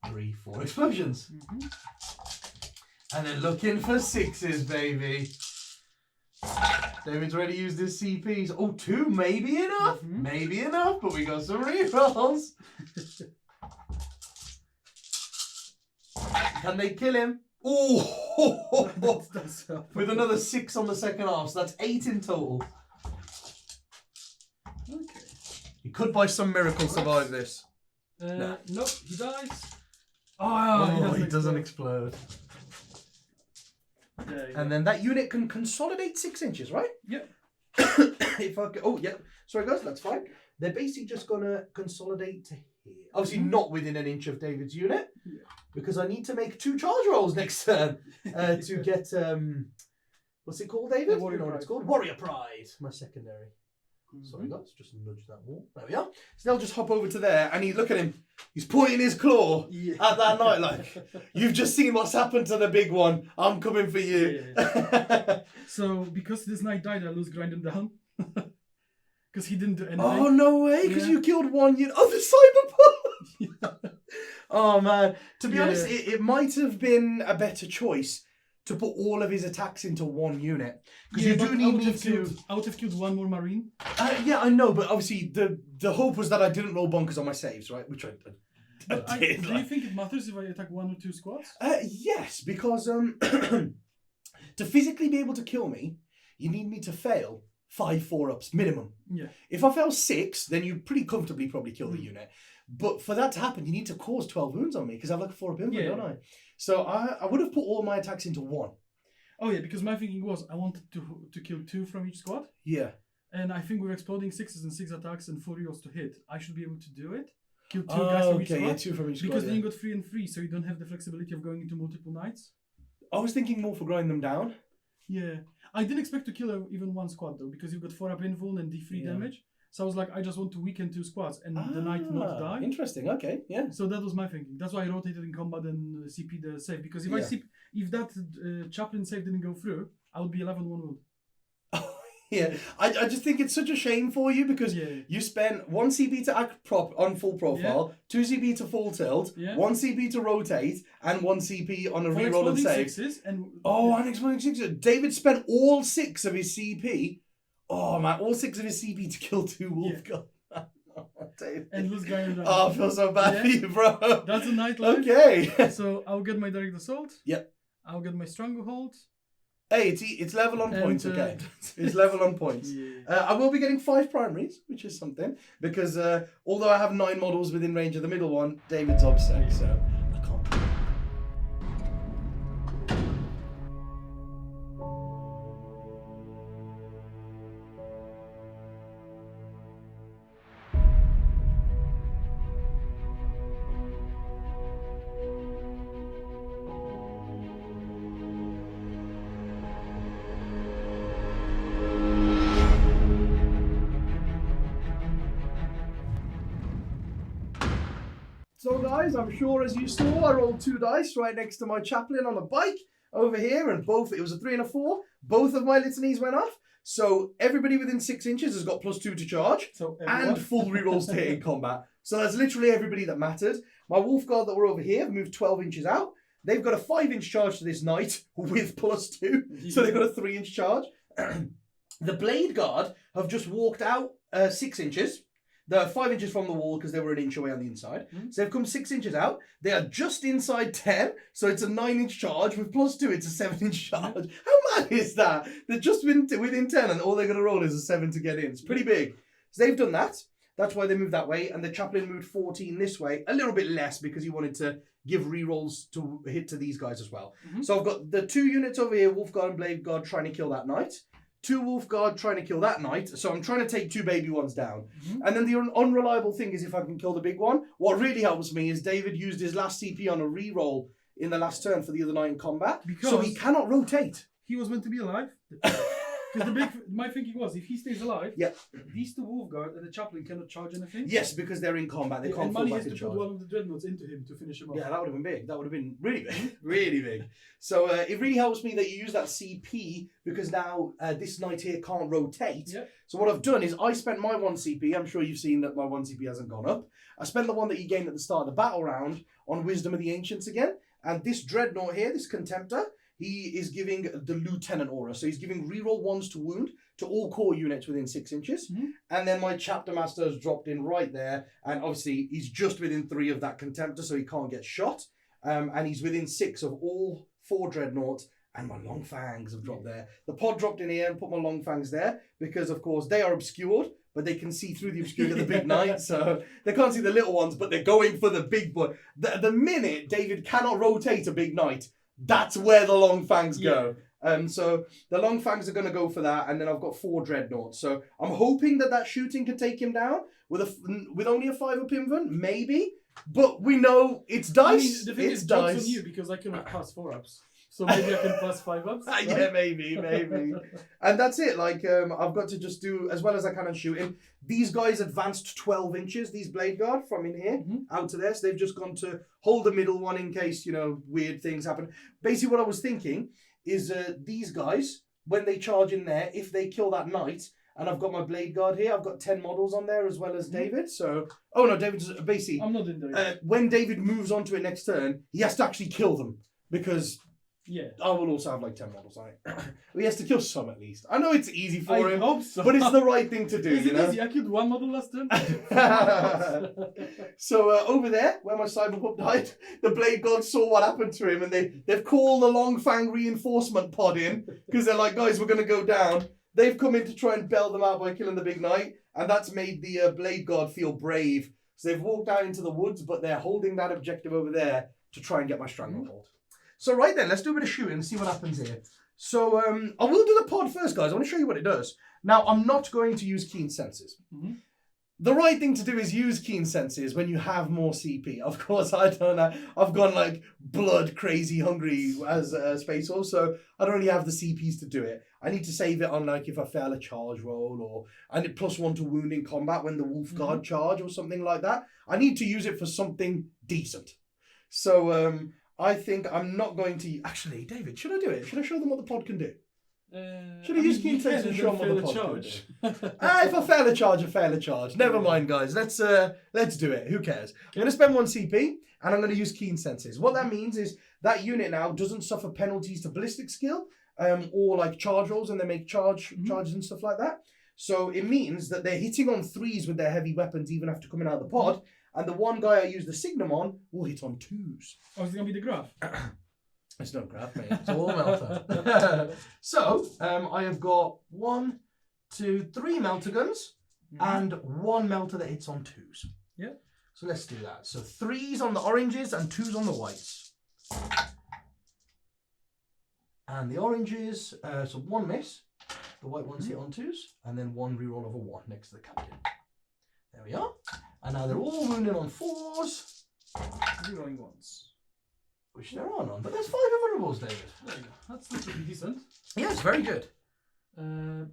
3, 4 explosions. And then looking for 6s, baby. David's already used his CPs. Oh, 2, maybe enough. Maybe enough, but we got some rerolls. Can they kill him? Oh, with another 6 on the second half, so that's 8 in total. Okay. He could by some miracle survive this. No. Nope, he dies. He doesn't explode. And then that unit can consolidate 6 inches, right? Yep. If I go, sorry guys, that's fine. They're basically just gonna consolidate to here. Obviously not within an inch of David's unit, because I need to make 2 charge rolls next turn to get what's it called, David? Warrior What Pride. it's called? Warrior Pride. My secondary. Sorry guys, just nudge that wall. There we are. So they'll just hop over to there, and look at him. He's pointing his claw at that knight like, you've just seen what's happened to the big one. I'm coming for you. So because this knight died, I lose grind him down. Because he didn't do anything. Oh no way! Because you killed 1 unit. Oh, the cyberpunk. Oh man, to be Yeah. honest, it might have been a better choice to put all of his attacks into one unit because you but do need me to. I would have killed one more marine. Yeah, I know, but obviously the hope was that I didn't roll bonkers on my saves, right? Which I But did. do you think it matters if I attack 1 or 2 squads? Yes, because to physically be able to kill me, you need me to fail 5 4-ups minimum. Yeah. If I fail 6, then you pretty comfortably probably kill the unit. But for that to happen, you need to cause 12 wounds on me because I have like a 4-up invalid, don't I? So I would have put all my attacks into 1. Oh yeah, because my thinking was I wanted to kill 2 from each squad. Yeah. And I think with exploding 6s and 6 attacks and 4 rerolls to hit, I should be able to do it. Kill 2 guys from each squad. Yeah, 2 from each squad. Because then you got 3 and 3, so you don't have the flexibility of going into multiple knights. I was thinking more for grinding them down. Yeah. I didn't expect to kill even 1 squad though, because you've got 4-up invuln and D3 damage. So I was like, I just want to weaken 2 squads and the knight not die. Interesting, okay, yeah. So that was my thinking. That's why I rotated in combat and CP the save. Because if that chaplain save didn't go through, I would be 11-1 wound. Yeah, I just think it's such a shame for you because you spent 1 CP to act on full profile, 2 CP to full tilt, 1 CP to rotate, and 1 CP on a reroll and save. And exploding 6s. David spent all 6 of his CP. Oh man, all 6 of his CP to kill 2 wolf guards. David. And lose guy in I feel so bad for you, bro. That's a night life. Okay. So I'll get my direct assault. Yep. I'll get my stronghold. Hey, it's level on points, okay? It's level on points. I will be getting 5 primaries, which is something, because although I have 9 models within range of the middle one, David's obsec, so I can't. So guys, I'm sure as you saw, I rolled 2 dice right next to my chaplain on a bike over here, and it was a 3 and a 4. Both of my litanies went off. So everybody within 6 inches has got +2 to charge and full rerolls to hit in combat. So that's literally everybody that mattered. My wolf guard that were over here have moved 12 inches out. They've got a 5-inch charge to this knight with +2. So they've got a 3-inch charge. The blade guard have just walked out 6 inches. They're 5 inches from the wall because they were an inch away on the inside. So they've come 6 inches out. They are just inside 10. So it's a 9-inch charge. With +2, it's a 7-inch charge. How mad is that? They're just within 10 and all they're going to roll is a 7 to get in. It's pretty big. So they've done that. That's why they moved that way. And the chaplain moved 14 this way. A little bit less because he wanted to give rerolls to hit to these guys as well. So I've got the 2 units over here, Wolf Guard and Blade Guard, trying to kill that knight. 2 Wolf Guard trying to kill that knight. So I'm trying to take 2 baby ones down. And then the unreliable thing is if I can kill the big one. What really helps me is David used his last CP on a reroll in the last turn for the other knight in combat. So he cannot rotate. He was meant to be alive. Because my thinking was, if he stays alive, these 2 Wolf Guard and the chaplain cannot charge anything. Yes, because they're in combat. They can't fall back and and charge. put one of the dreadnoughts into him to finish him off. Yeah, that would have been big. That would have been really big. Really big. So it really helps me that you use that CP because now this knight here can't rotate. Yep. So what I've done is I spent my 1 CP. I'm sure you've seen that my 1 CP hasn't gone up. I spent the one that you gained at the start of the battle round on Wisdom of the Ancients again. And this dreadnought here, this Contemptor, he is giving the Lieutenant aura. So he's giving reroll 1s to wound to all core units within 6 inches. And then my Chapter Master has dropped in right there. And obviously he's just within 3 of that Contemptor, so he can't get shot. And he's within 6 of all 4 dreadnoughts. And my Long Fangs have dropped there. The pod dropped in here and put my Long Fangs there. Because, of course, they are obscured. But they can see through the obscurity of the big knight. So they can't see the little ones, but they're going for the big boy. The minute David cannot rotate a big knight, that's where the Long Fangs go. So the Long Fangs are going to go for that, and then I've got 4 dreadnoughts. So I'm hoping that shooting can take him down with only a 5-up invuln, maybe. But we know it's dice. I mean, the thing is, job's on you because I cannot pass 4-ups. So maybe I can pass 5-ups. Right? Yeah, maybe. And that's it. Like I've got to just do as well as I can on shooting. These guys advanced 12 inches. These Blade Guard from in here out to there. So they've just gone to hold the middle one in case weird things happen. Basically, what I was thinking is these guys when they charge in there, if they kill that knight And I've got my Blade Guard here. I've got 10 models on there as well as David. So, oh no, David's basically... I'm not in there. when David moves on to it next turn, he has to actually kill them. Because I will also have like 10 models on it. He has to kill some at least. I know it's easy for him. I hope so. But it's the right thing to do, Is you it know? easy? I killed one model last turn. So over there, where my Cyberpup died, the Blade God saw what happened to him, and they've called the Longfang reinforcement pod in because they're like, guys, we're going to go down. They've come in to try and bail them out by killing the big knight, and that's made the Blade God feel brave. So they've walked out into the woods, but they're holding that objective over there to try and get my stranglehold. So right then, let's do a bit of shooting and see what happens here. So I will do the pod first, guys. I want to show you what it does. Now, I'm not going to use keen senses. The right thing to do is use keen senses when you have more CP. Of course, I don't know. I've gone like blood crazy hungry as a Space Horse, so I don't really have the CPs to do it. I need to save it on like if I fail a charge roll, or I need +1 to wound in combat when the Wolf Guard charge or something like that. I need to use it for something decent. So I think I'm not going to... Actually, David, should I do it? Should I show them what the pod can do? Should I use keen senses and show them what the pod can do? If I fail a charge, I fail a charge. Never mind, guys. Let's do it. Who cares? I'm going to spend 1 CP, and I'm going to use keen senses. What that means is that unit now doesn't suffer penalties to ballistic skill, or like charge rolls, and they make charges and stuff like that. So it means that they're hitting on 3s with their heavy weapons even after coming out of the pod, and the one guy I use the Signum on will hit on 2s. Oh, is it going to be the graph? It's no graph, mate. It's all melter. So, I have got 1, 2, 3 melter guns and 1 melter that hits on 2s. Yeah. So let's do that. So 3s on the oranges and 2s on the whites. And the oranges, so 1 miss. The white ones hit on 2s, and then 1 reroll of a 1 next to the captain. There we are. And now they're all wounded on 4s. Rerolling 1s. Which there are none, but there's 5 vulnerables, David. There you go. That's pretty decent. Yeah, it's very good. 4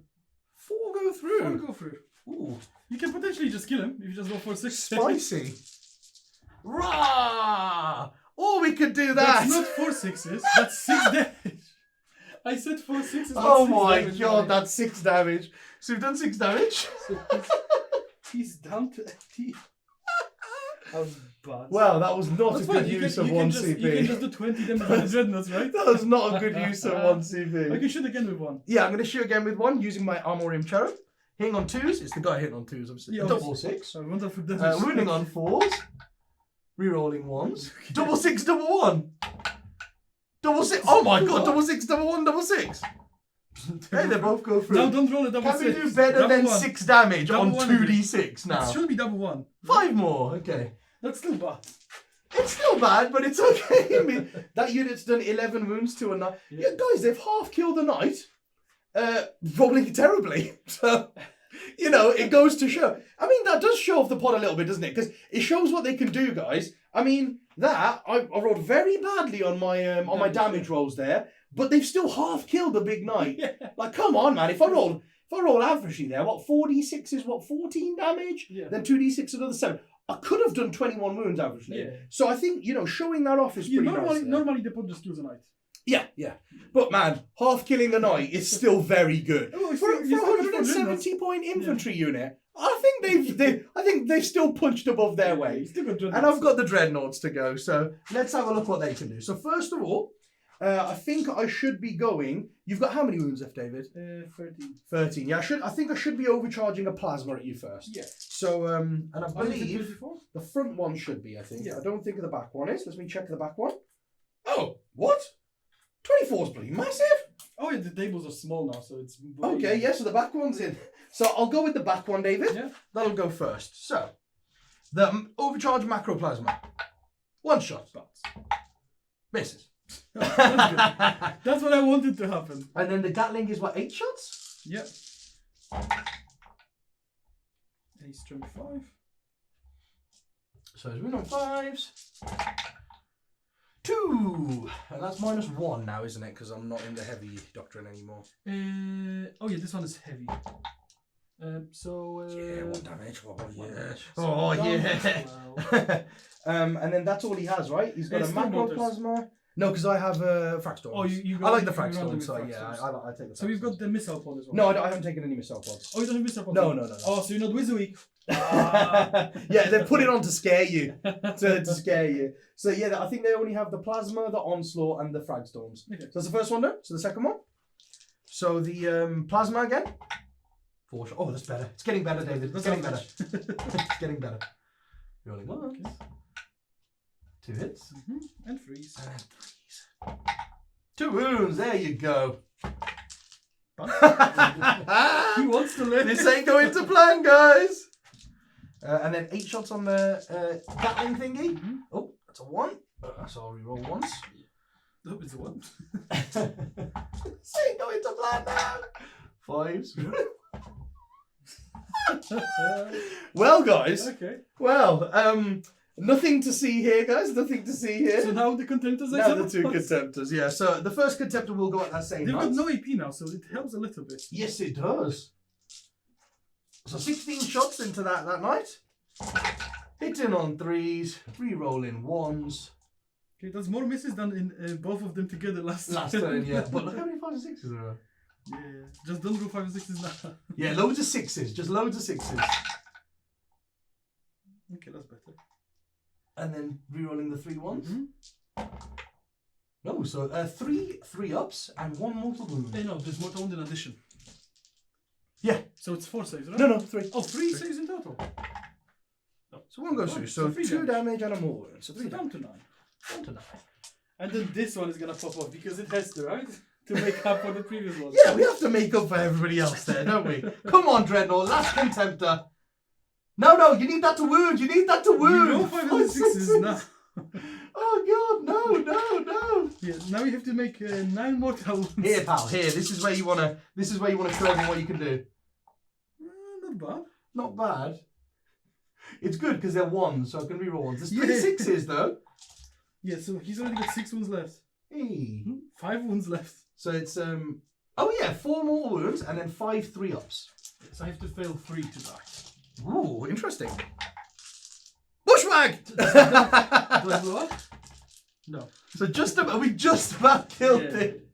go through. 4 go through. Ooh. You can potentially just kill him if you just go for 6. Spicy. Rah! Oh, we could do that. That's not 4 6s. That's 6 damage. I said 4 6s. Oh my god, that's 6 damage. So we've done 6 damage. So he's down to FT. That was bad. Well, that was not a good use of 1 CP. You can just do 20 damage on the dreadnoughts, right? That was not a good use of 1 CP. I can shoot again with 1. Yeah, I'm going to shoot again with 1 using my Armorium Cherub. Hitting on 2s. It's the guy hitting on 2s, obviously. Yeah, double 6. Wounding Wounding on 4s. Rerolling 1s. Double 6, double 1. Double 6. Oh my god, double 6, double 1, double 6. Hey, they both go through. No, don't roll a double 6. Can we do better than 6 damage on 2d6 now? It should be double 1. 5 more, okay. That's still bad. It's still bad, but it's okay. I mean, that unit's done 11 wounds to a knight. Yeah, guys, they've half killed a knight, rolling terribly. So, you know, it goes to show. I mean, that does show off the pod a little bit, doesn't it? Because it shows what they can do, guys. I mean, that I rolled very badly on my damage rolls there, but they've still half killed the big knight. Yeah. Like, come on, man. If I roll averagely there, what 4d6 is 14 damage? Yeah. Then 2d6 another 7. I could have done 21 wounds averagely. Yeah. So I think, you know, showing that off is pretty nice. Normally the pod just kills a knight. Yeah, yeah. But man, half killing a knight is still very good. Oh, for a 170 point infantry unit, I think they've still punched above their weight. And I've got the dreadnoughts to go, so let's have a look what they can do. So first of all, I think I should be going. You've got how many wounds left, David? 13. 13. Yeah, I think I should be overcharging a plasma at you first. Yeah. So and I believe before? the front one should be. I think. Yeah. I don't think the back one is. Let me check the back one. Oh, what? 24 is pretty massive. Oh yeah, the tables are small now, so it's... Okay, yeah, so the back one's in. So I'll go with the back one, David. Yeah. That'll go first. So, the overcharged macroplasma. 1 shot. Misses. That's good. That's what I wanted to happen. And then the Gatling is what, 8 shots? Yep. Ace strength 5. So it's win on 5s. 2! And that's -1 now, isn't it? Because I'm not in the heavy doctrine anymore. Oh yeah, this one is heavy. Yeah, 1 damage. Oh, yeah. Damage. Oh, So yeah. And then that's all he has, right? He's got a It's still macroplasma, No, because I have frag storms. Oh, you I like the you frag run them storms, with so frag yeah, storms. I take the. So you've got the missile pod as well. No, I haven't taken any missile pods. Oh, you don't have missile pod. No. Oh, so you're not Wizard Yeah, they put it on to scare you, to scare you. So yeah, I think they only have the plasma, the onslaught, and the frag storms. Okay. So that's the first one done. So the second one. So the plasma again. 4 shots. Oh, that's better. It's getting better, David. It's getting better. It's getting better. Rolling once. Okay. 2 hits. And freeze. And 3s. 2 wounds. There you go. He wants to live. This ain't going to plan, guys. And then 8 shots on the Gatling thingy. Oh, that's a 1. So I'll reroll once. No, it's a 1. This ain't going to plan now. 5s. Well, guys. Okay. Well, nothing to see here, guys. Nothing to see here. So now the contenders. Now the 2 contemptors, yeah. So the first contemptor will go at that same They've height. got no AP now, so it helps a little bit. Yes, it does. So 16 shots into that knight. Hitting on 3s, re-rolling 1s. Okay, that's more misses than in both of them together last turn, yeah. But look how many 5s and 6s there are. Yeah, just don't go 5 and 6s now. Yeah, loads of 6s. Just loads of 6s. Okay, that's better. And then re-rolling the 3 1s. No, so 3 ups and 1 mortal wound. No, there's mortal wound in addition. Yeah. So it's 4 saves, right? No, 3. Oh, 3 saves in total. So 1 goes through. So 3 2 damage and a mortal wound. So 3 down damage. to 9. Down to 9. And then this one is gonna pop off because it has to, right? To make up for the previous one. Yeah, we have to make up for everybody else there, don't we? Come on, Dreadnought, last contemptor. No, you need that to wound. You need that to wound. You know 5 and 6s now. Oh God, no. Yeah, now you have to make 9 mortal wounds. Here, pal. Here. This is where you wanna. This is where you wanna show everyone what you can do. Not bad. Not bad. It's good because they're 1s, so I can reroll 1s. There's 3 Yeah. 6s though. Yeah, so he's already got 6 wounds left. Hey. 5 wounds left. So it's 4 more wounds and then 5 3-ups. So I have to fail 3 to die. Ooh, interesting. Bushwag! Do I blow up? No. So we just about killed it.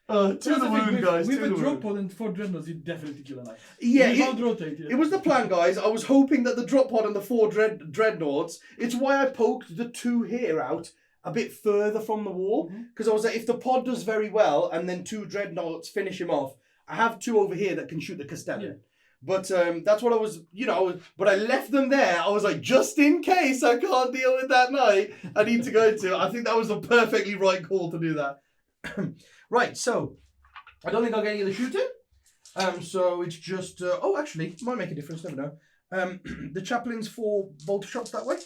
To the wound, guys. With to a the drop wound. pod and 4 dreadnoughts, you definitely kill a knight. Yeah, Without rotate, yeah. it was the plan, guys. I was hoping that the drop pod and the 4 dreadnoughts. It's why I poked the 2 here out a bit further from the wall, because I was like, if the pod does very well and then 2 dreadnoughts finish him off, I have 2 over here that can shoot the Castellan. Yeah. But that's what I was, but I left them there. I was like, just in case I can't deal with that knight I need to go to. I think that was a perfectly right call to do that. Right, so I don't think I'll get any of the shooting. So it's just, actually, might make a difference, never know. The chaplain's 4 bolt shots that way.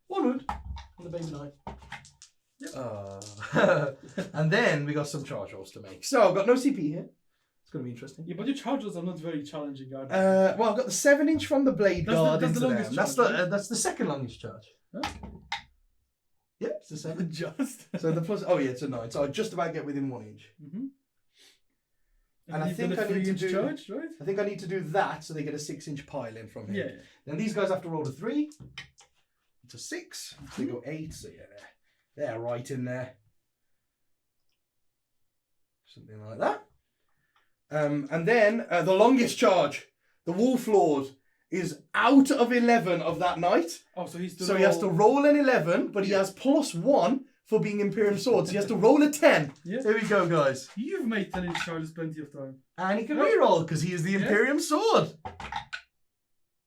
One wound on the baby knight. And then we got some charge rolls to make. So I've got no CP here. It's going to be interesting. Yeah, but your charges are not very challenging, are they? Well, I've got the 7-inch from the blade guard that's the into longest them. charge, right? That's the second longest charge. Okay. Yep, it's the 7. Just. So the plus. Oh yeah, it's a 9. So I just about get within 1 inch. And I you've think got a I need to 3-inch do. charge, right? I think I need to do that so they get a 6-inch pile in from here. Yeah. Then these guys have to roll a 3. It's a 6. So they go 8. So yeah, they're right in there. Something like that. And then the longest charge, the Wolf Lord, is out of 11 of that night. Oh, so he's So he has to roll an 11, but he has +1 for being Imperium Sword. So he has to roll a 10. Yeah. There we go, guys. You've made 10-inch charges plenty of time. And he can Oh. reroll because he is the Yeah. Imperium Sword.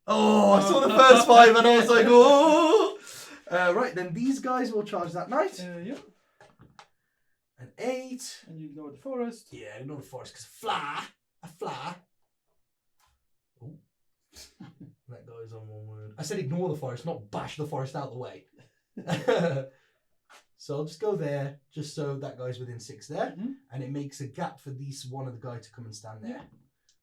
Oh, I saw the first 5 and I was like, oh. Right, then these guys will charge that knight. Yeah. An 8. And you ignore the forest. Yeah, ignore the forest because a fly. Oh. That goes on 1 word. I said ignore the forest, not bash the forest out of the way. So I'll just go there, just so that guy's within 6 there. And it makes a gap for one of the guy to come and stand there.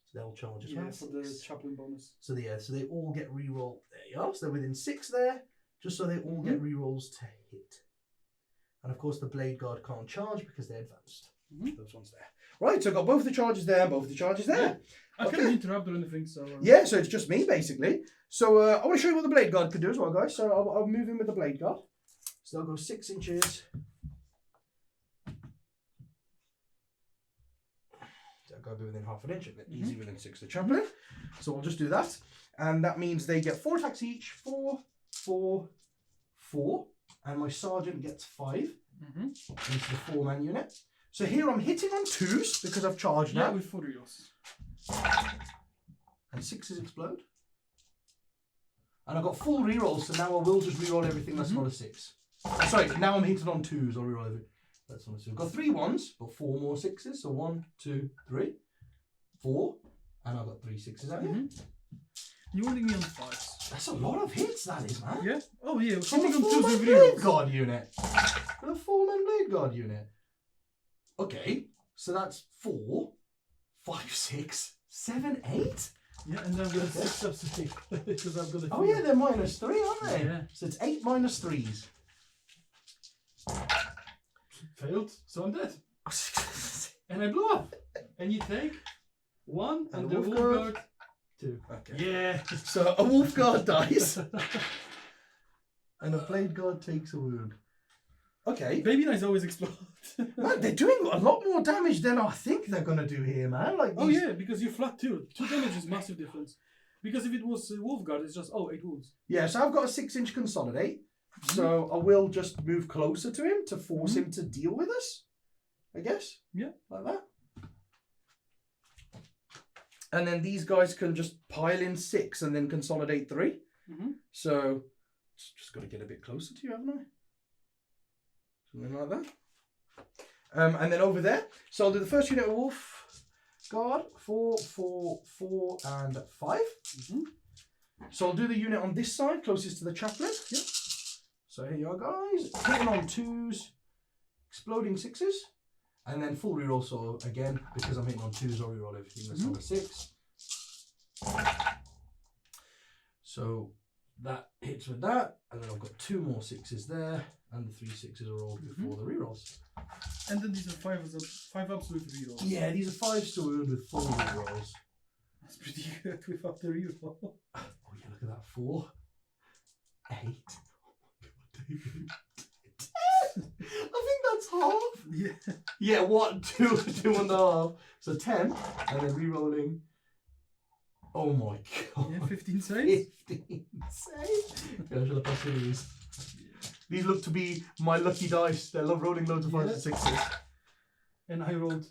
So they'll charge as well. Yeah, for the chaplain bonus. So they all get reroll. There you are. So they're within 6 there, just so they all get rerolls to hit. And of course the blade guard can't charge because they're advanced. Those ones there. Right, so I've got both the charges there, both the charges there. I can't interrupt or anything, so... Yeah, so it's just me, basically. So I want to show you what the Blade Guard can do as well, guys. So I'll move in with the Blade Guard. So I'll go 6 inches. So I've got to be within half an inch, easy within 6 to chaplain. So we'll just do that. And that means they get 4 attacks each. 4, 4, 4. And my sergeant gets 5 into the 4-man unit. So here I'm hitting on 2s because I've charged now. Yeah, with 4 rerolls. And 6s explode. And I've got full rerolls, so now I will just reroll everything that's not a 6. Sorry, now I'm hitting on 2s, I'll reroll everything that's not a 6. I've got 3 1s, but 4 more 6s. So 1, 2, 3, 4. And I've got 3 6s out here. You're holding me on 5s. That's a lot of hits, that is, man. Yeah? Oh, yeah. For a Hitting on 2s 4-man with Blade rerolls. Guard unit. For a 4-man Blade Guard unit. Okay, so that's 4, 5, 6, 7, 8. Yeah, and then Got 6 up to 6 because I've got a. Oh yeah, they're -3, aren't they? Yeah. So it's 8 -3s. Failed, so I'm dead. And I blew up. And you take 1 and the Wolf Guard 2. Okay. Yeah. So a Wolf Guard dies. And a Blade Guard takes a wound. Okay. Baby Knights always explode. Man, they're doing a lot more damage than I think they're going to do here, man. Like Oh these... yeah, because you're flat too. 2 damage is massive difference. Because if it was Wolf Guard, it's just, 8 wounds. Yeah, so I've got a 6-inch consolidate. So I will just move closer to him to force him to deal with us. I guess. Yeah. Like that. And then these guys can just pile in 6 and then consolidate 3. So just got to get a bit closer to you, haven't I? Something like that. And then over there, so I'll do the first unit of Wolf Guard, 4, 4, 4, and 5. So I'll do the unit on this side, closest to the chaplain. Yep. So here you are, guys. Hitting on 2s, exploding 6s, and then full reroll. So again, because I'm hitting on 2s, I'll reroll everything that's on a 6. So that hits with that, and then I've got 2 more 6s there. And the 3 6s are all before the rerolls. And then these are 5 absolute rerolls. Yeah, these are 5s to wound with full rerolls. That's pretty good without the reroll. Oh yeah, look at that. 4, 8. Oh my god, David. 10! I think that's half. Yeah. Yeah, what? 2, 2.5. So 10, and then rerolling. Oh my god. Yeah, 15 saves. 15 saves. Yeah, shall I pass these? These look to be my lucky dice. They love rolling loads of 5s and 6s. And I rolled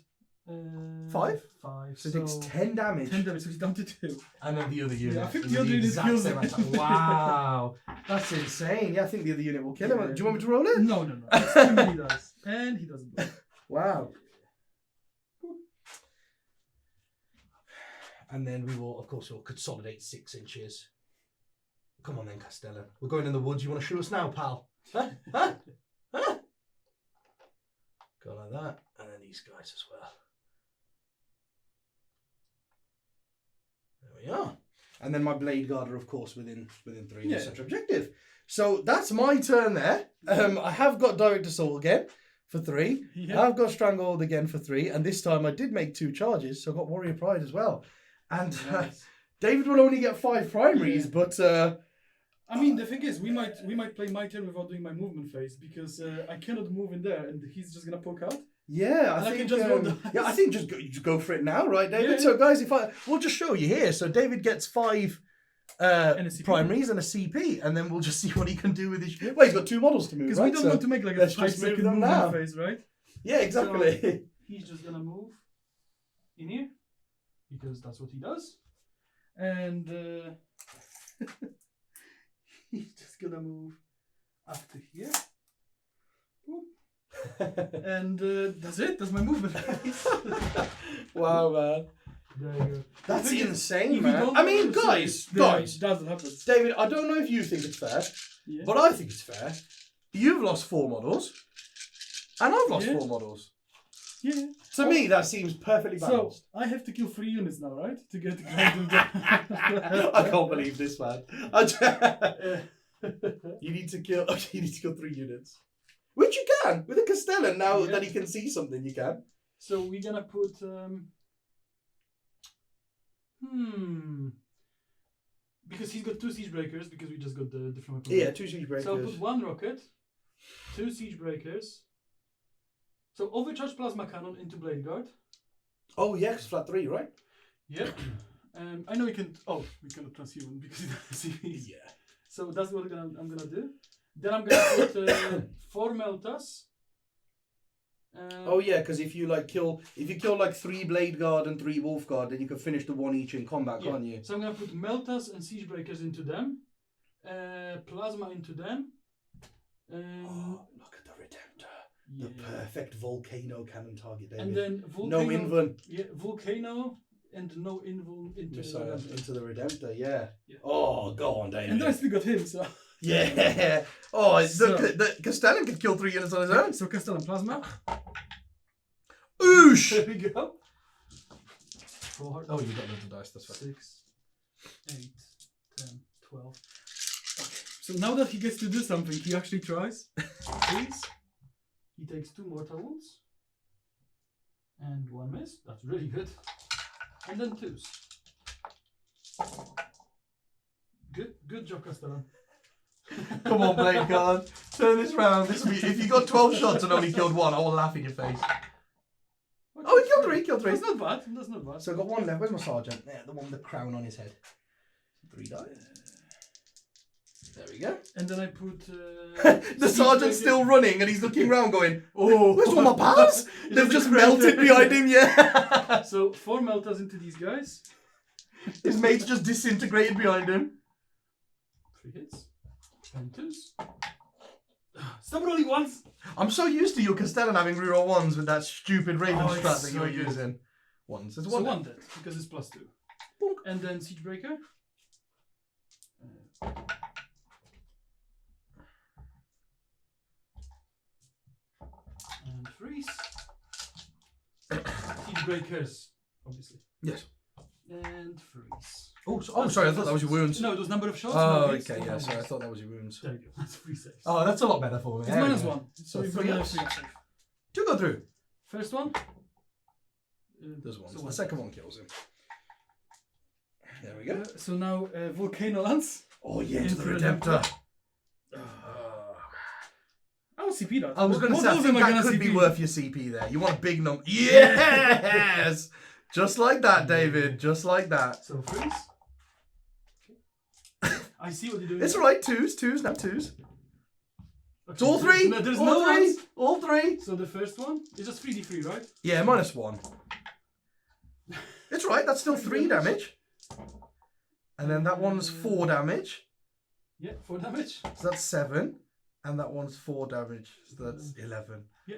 5? 5. So it takes 10 damage. 10 damage, so he's down to 2. And then the other unit. Yeah, I think is the other unit exact kills same him. attack. Wow. That's insane. Yeah, I think the other unit will kill him. Yeah. Do you want me to roll it? No. It's too many dice. And he doesn't blow. Wow. And then we will, of course, we'll consolidate 6 inches. Come on then, Castellan. We're going in the woods. You want to shoot us now, pal? Huh? Huh? Huh? Go like that. And then these guys as well. There we are. And then my Blade Guard are, of course, within 3 Yeah. of such objective. So that's my turn there. I have got Direct Assault again for 3. Yeah. I've got Stranglehold again for 3. And this time I did make 2 charges, so I got Warrior Pride as well. And Nice. David will only get 5 primaries, but... I mean, the thing is, we might play my turn without doing my movement phase because I cannot move in there, and he's just gonna poke out. Yeah, And I I think can just roll the yeah, I dice. think just go for it now, right, David? Yeah. So, guys, we'll just show you here. So, David gets 5 And a CP. primaries and a CP, and then we'll just see what he can do with his. Well, he's got 2 models to move, Because right? we don't So- want to make like a let's 5 just move second them movement now. phase, right? Yeah, exactly. He's just gonna move in here because that's what he does, and he's just gonna move up to here. And that's it. That's my movement. Wow, man. There you go. That's Thing is, insane, if you man. don't I mean, know guys, it doesn't happen. David, I don't know if you think it's fair, Yeah. but I think it's fair. You've lost 4 models, and I've lost Yeah. 4 models. Yeah. To me, that seems perfectly So balanced. I have to kill 3 units now, right? To get the grind down. I can't believe this, man. You need to kill 3 units. Which you can with a Castellan now Yeah. that he can see something. You can. So we're gonna put Because he's got 2 siege breakers because we just got the different weapons. Yeah, 2 siege breakers. So I'll put 1 rocket, 2 siege breakers. So overcharge plasma cannon into blade guard. Oh yeah, 'cause flat 3, right? Yep. I know we can. Oh, we cannot transhuman because it doesn't see. Yeah. So that's what I'm gonna do. Then I'm gonna put 4 meltas. Oh yeah, because if you kill like 3 blade guard and 3 wolf guard, then you can finish the 1 each in combat, Yeah. can't you? So I'm gonna put meltas and siege breakers into them, plasma into them. Oh, look at the Redemptor. The perfect volcano cannon target, David. And then no invuln. Yeah, volcano and no invuln into Missile the into the Redemptor, yeah. Yeah. Oh, go on, David. And then I still got him, so. Yeah. Oh, So- the Castellan could kill 3 units on his own. So Castellan plasma. Oosh! There we go. 4. Oh, you got loads of dice, that's fine. 6, 8, 10, 12. Okay. So now that he gets to do something, he actually tries. Please. He takes 2 mortal wounds. And 1 miss. That's really good. And then 2s. Good job, Castellan. Come on, blade guard. Turn this round. This will be, if you got 12 shots and only killed 1, I will laugh in your face. Oh, he killed 3, That's not bad. That's not bad. So I've got 1 left. Where's my sergeant? There, the one with the crown on his head. 3 die. There we go. And then I put... The sergeant's still running and he's looking round going, Oh, where's all my pals? They've just melted behind him, yeah. So 4 meltas into these guys. His mate's just disintegrated behind him. 3 hits. And 2s. Stop rolling ones! I'm so used to your Castellan having reroll 1s with that stupid Raven Oh, strat it's that so you were good. using. 1s. There's So 1 1 dead, because it's +2. Bonk. And then Siege Breaker. And freeze. Siege Breakers, obviously. Yes. And freeze. Oh, sorry, I thought that was your wounds. No, it was number of shots. Oh, no hits, okay, no yeah, sorry, I hits. thought that was your wounds. There you go, that's 3 saves. Oh, that's a lot better for me. It's There we minus go. 1. So you've 3 got ups. 3 ups save. 2 go through. First one. There's 1. So The one. second one kills him. There we go. So now Volcano lands. Oh, yeah, to the Imperial Redemptor. I will CP that. I was going to What say, I else think am I that gonna could be CP? worth your CP there. You want a big number. Yes! Just like that, David. Just like that. So freeze. Okay. I see what you're doing. It's alright. 2s. Now 2s. Okay. It's all 3. No, there's all no 3. ones. All 3. So the first one is just 3d3, right? Yeah, minus 1. It's right. That's still 3 damage. And then that one's 4 damage. Yeah, 4 damage. So that's 7. And that one's 4 damage. So that's 11. Yeah.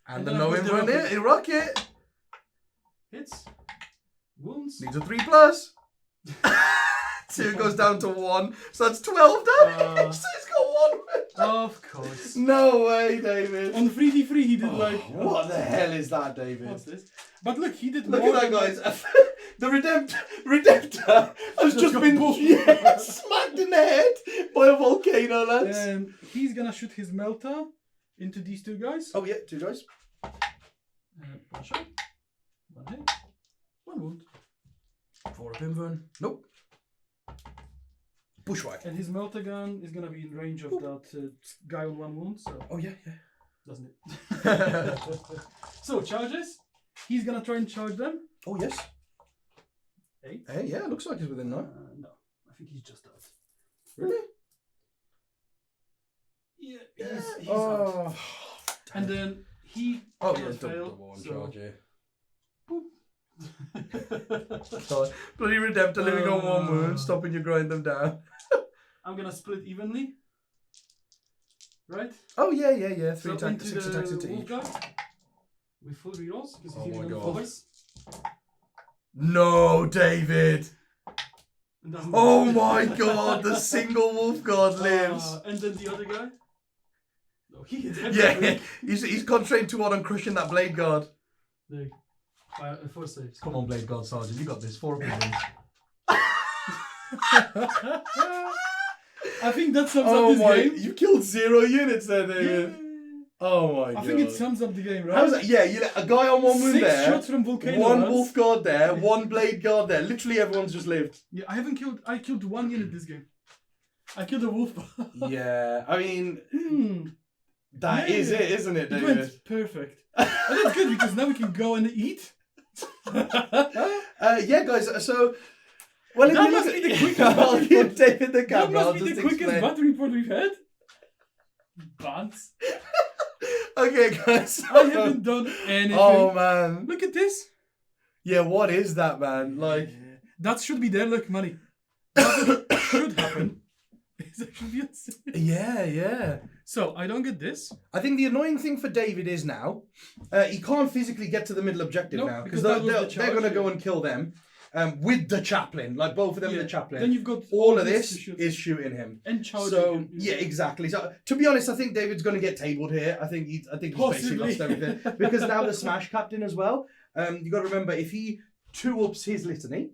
And, And the then I no put the invuln rocket. in rocket. Hits. Wounds. Needs a 3+. 2 goes down to 1. So that's 12 damage. So it's got 1. Of course. No way, David. On 3d3 he did like... What the hell is that, David? What's this? But look, he did Look more at that, than- guys. The Redemptor has just been smacked in the head by a volcano, lads. He's gonna shoot his melta into these 2 guys. Oh, yeah, 2 guys. 1 shot. 1 hit. 1 wound. 4 of invuln. Nope. Bushwhack. And his melta gun is gonna be in range of that guy on 1 wound, so... Oh, yeah. Doesn't it? So, charges. He's gonna try and charge them. Oh, yes. 8. Hey, yeah, looks like he's within 9. No, I think he's just out. Really? Yeah, Yeah. he's Oh. out. And then he Oh, cannot yeah, fail, double one so... charge, yeah. Boop. God, bloody Redemptor living on 1 wound, stopping you grind them down. I'm gonna split evenly. Right? Oh, yeah. 3 So attacks, into 6 the attacks into wolf each. guard with full rerolls because he's Oh hitting my on the God. forwards. No, David. And doesn't Oh my God, the single wolf guard lives. And then the other guy. No, he hit Yeah, everything. he's concentrating too hard on crushing that blade guard. There. 4 saves. Come on, blade guard sergeant, you got this. 4 opinions. I think that sums up Oh this my! game. You killed 0 units there, Yeah. David. Oh my god. I think it sums up the game, right? How's that? Yeah, you let a guy on one wound 6 there. shots from Volcano. One lads. wolf guard there, one blade guard there. Literally everyone's just lived. Yeah, I killed 1 unit this game. I killed a wolf. Yeah, I mean, that is it, isn't it, It David? went perfect. And that's good because now we can go and eat. Yeah, guys. So, well, if That you must look be the at- quickest I'll battle give report. David the That camera. must I'll be just the quickest explain. battle report we've had. Bants. Okay, guys. I haven't done anything. Oh man. Look at this. Yeah, what is that, man? Like, That should be there, look, money. That should happen. That should be insane. yeah. So, I don't get this. I think the annoying thing for David is now, he can't physically get to the middle objective Nope, now because because that was the they're charge, going to go yeah. and kill them with the chaplain, like both of them Yeah. the chaplain. Then you've got all of to this shoot. is shooting him. And charge. So yeah, exactly. So to be honest, I think David's going to get tabled here. I think he's basically lost everything because now the smash captain as well. You got to remember if he 2-ups his litany,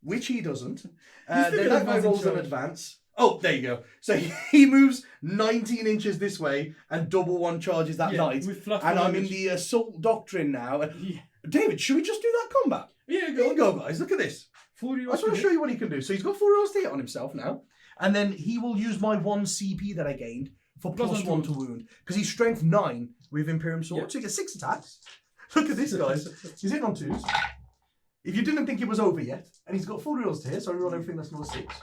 which he doesn't, then still that gonna guy advance in rolls an charge. advance. Oh, there you go. So he moves 19 inches this way and double one charges that knight. With flat And I'm in damage. the assault doctrine now. And Yeah, David, should we just do that combat? yeah, There go you go, guys. Look at this. Full I just want to show you what he can do. So he's got 4 rolls to hit on himself now. And then he will use my 1 CP that I gained for Plus +1 to wound. Because he's strength 9 with Imperium Sword. Yeah. So he gets 6 attacks. Look at this, guys. He's hitting on 2s. If you didn't think it was over yet, and he's got 4 rolls to hit, so I roll everything that's not 6.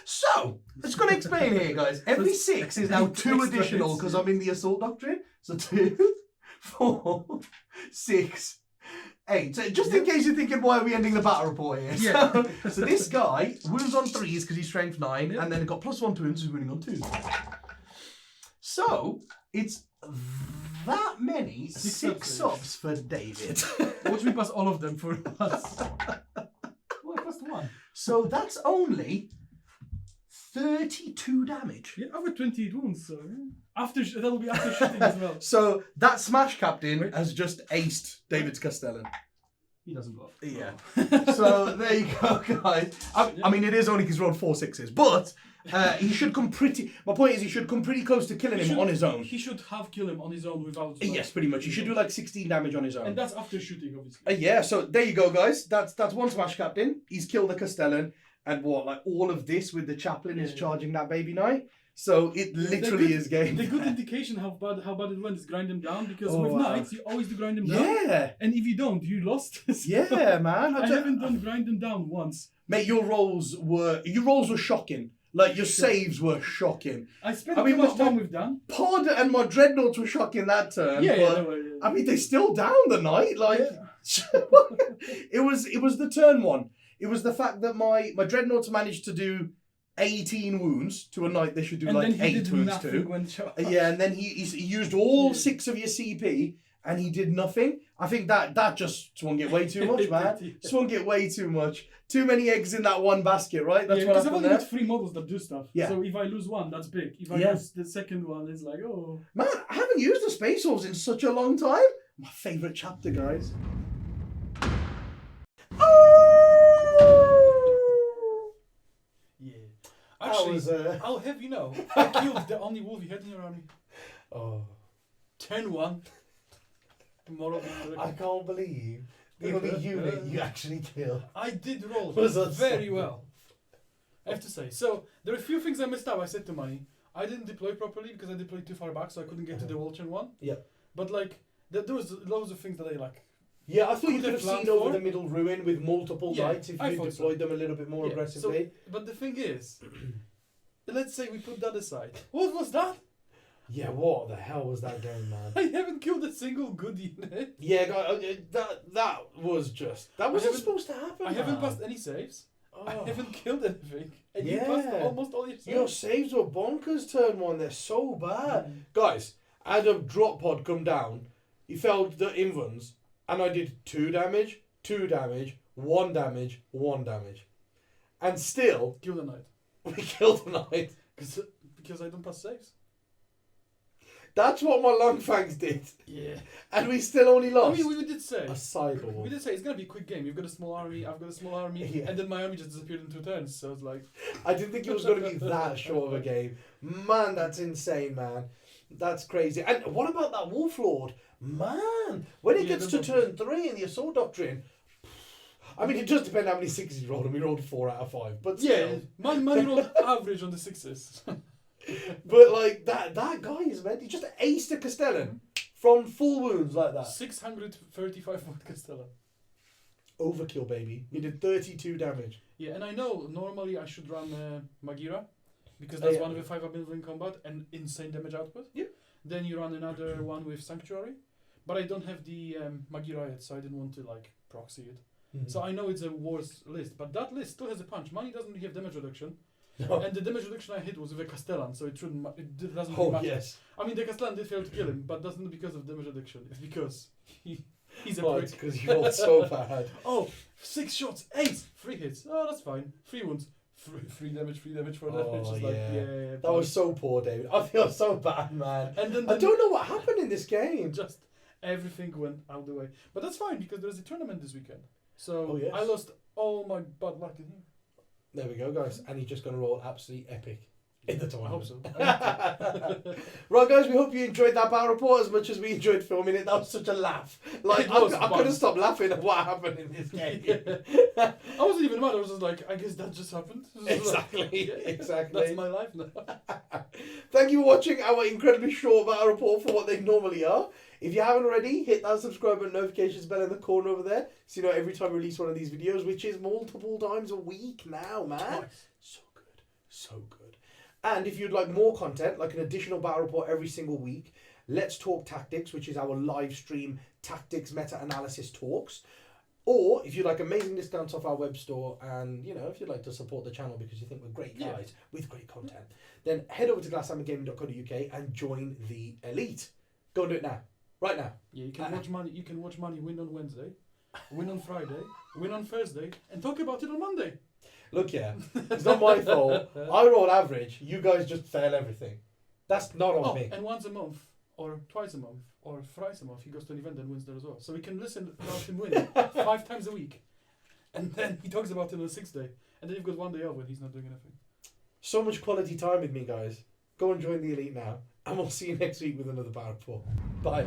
So, I'm just going to explain here, guys. Every 6 is now 2 additional because I'm in the assault doctrine. So 2, 4, 6, 8. So just in case you're thinking, why are we ending the battle report here? Yeah. So this guy wounds on 3s because he's strength 9, Yeah. and then it got +1 to wounds, so he's winning on 2s. So, it's that many 6 Six subs for David. Watch me pass all of them for us. Well, I passed 1. So that's only 32 damage. Yeah, I've got 28 wounds, so yeah. That'll be after shooting as well. So that smash captain has just aced David's Castellan. He doesn't bluff. Yeah. So there you go, guys. I mean, it is only because he's rolled 4 6s, but he should come pretty. My point is, he should come pretty close to killing him on his own. He should have killed him on his own without. Yes, pretty much. He should do like 16 damage on his own. And that's after shooting, obviously. Yeah. So there you go, guys. That's 1 smash captain. He's killed the Castellan, and what, like all of this with the chaplain is charging that baby knight. So it literally is game. The good indication how bad it went is grind them down, because Oh, with wow. knights you always do grind them down. Yeah. And if you don't, you lost. So Yeah, man. I haven't done grind them down once. Mate, your rolls were shocking. Like your saves were shocking. I spent I mean, too much my- time with Dan. Pod and my dreadnoughts were shocking that turn. but, I mean, they still down the knight. Like it was the turn one. It was the fact that my dreadnoughts managed to do 18 wounds to a knight they should do and like then he 8 did wounds nothing to. when charged. Yeah, and then he used all 6 of your CP and he did nothing. I think that just swung it way too much, man. Yeah. Swung it way too much. Too many eggs in that one basket, right? That's Yeah, what because I've happened only there. got 3 models that do stuff. Yeah. So if I lose one, that's big. If I Yeah. lose the second one, it's like, oh. Man, I haven't used the Space Wolves in such a long time. My favourite chapter, guys. Yeah. That Actually, was, I'll have you know, I killed the only wolf you had in your army. Oh, Turn 1. Moral victory. I can't believe the only unit you actually killed. I did roll Was that very so well. I have to say. So there are a few things I messed up. I said to Money, I didn't deploy properly because I deployed too far back, so I couldn't get to the Vulture one. Yeah. But like, there was loads of things that I like. Yeah, I thought you Could could have have seen planned over for. the middle ruin with multiple Yeah, knights if I you thought deployed them a little bit more Yeah, aggressively. But the thing is, let's say we put that aside. What was that? Yeah, what the hell was that game, man? I haven't killed a single good unit. Yeah, that was just that wasn't haven't- supposed to happen. I haven't man. passed any saves. I Oh. haven't killed anything. And you passed Yeah. almost all your Your saves. saves were bonkers turn 1. They're so bad. Mm. Guys, I had a drop pod come down. He felled the invulns, and I did 2 damage, 2 damage, 1 damage, 1 damage. And still, Kill the knight. we killed the knight. Because I don't pass saves. That's what my long fangs did. Yeah. And we still only I lost. mean, we did say. A cyber We did say it's gonna be a quick game. You've got a small army, I've got a small army, Yeah. and then my army just disappeared in 2 turns. So it's like, I didn't think it was going to be that short of a game. Man, that's insane, man. That's crazy. And what about that Wolf Lord? Man, when it Yeah, gets the to Wolf turn 3 in the Assault Doctrine, I mean, it does depend how many 6s you rolled, and we rolled 4 out of 5. But still. Yeah, mine rolled average on the 6s. But like that guy is meant. He just aced a Castellan from full wounds like that. 635 wood Castellan. Overkill, baby. He did 32 damage. Yeah, and I know normally I should run Magira because that's Yeah. one of the 5 available in combat and insane damage output. Yeah. Then you run another one with Sanctuary, but I don't have the Magira yet, so I didn't want to like proxy it. So I know it's a worse list, but that list still has a punch. Money doesn't really have damage reduction, No. and the damage reduction I hit was with a Castellan, so it shouldn't. Doesn't Oh matter. yes. I mean, the Castellan did fail to kill him, but that's not because of damage reduction. It's because he's a Well, prick. because you rolled so bad. Oh, 6 shots, 8, 3 hits. Oh, that's fine. 3 wounds, 3 damage, 4 damage. Oh, It's yeah. like, yeah. That was so poor, David. I feel so bad, man. And then I don't know what happened in this game. just everything went out the way. But that's fine because there's a tournament this weekend. So Oh, yes. I lost all my bad luck in here. There we go, guys. And he's just going to roll absolutely epic in the I tournament. hope so. Right, guys, we hope you enjoyed that battle report as much as we enjoyed filming it. That was such a laugh. Like, It was I fun. couldn't stop laughing at what happened in this game. I wasn't even mad. I was just like, I guess that just happened. Exactly, Yeah, exactly. That's my life now. Thank you for watching our incredibly short battle report for what they normally are. If you haven't already, hit that subscribe and notifications bell in the corner over there so you know every time we release one of these videos, which is multiple times a week now, man. Twice. So good. So good. And if you'd like more content, like an additional battle report every single week, Let's Talk Tactics, which is our live stream tactics meta-analysis talks. Or if you'd like amazing discounts off our web store and, you know, if you'd like to support the channel because you think we're great guys with great content, then head over to glasshammergaming.co.uk and join the elite. Go and do it now. Right now. Yeah, you can watch money. You can watch money win on Wednesday, win on Friday, win on Thursday, and talk about it on Monday. Look, yeah, it's not my fault. I roll average. You guys just fail everything. That's not on me. And once a month, or twice a month, or thrice a month, he goes to an event and wins there as well. So we can listen about him winning 5 times a week, and then he talks about it on the 6th day, and then you've got 1 day off when he's not doing anything. So much quality time with me, guys. Go and join the elite now, and we'll see you next week with another battle report. Bye.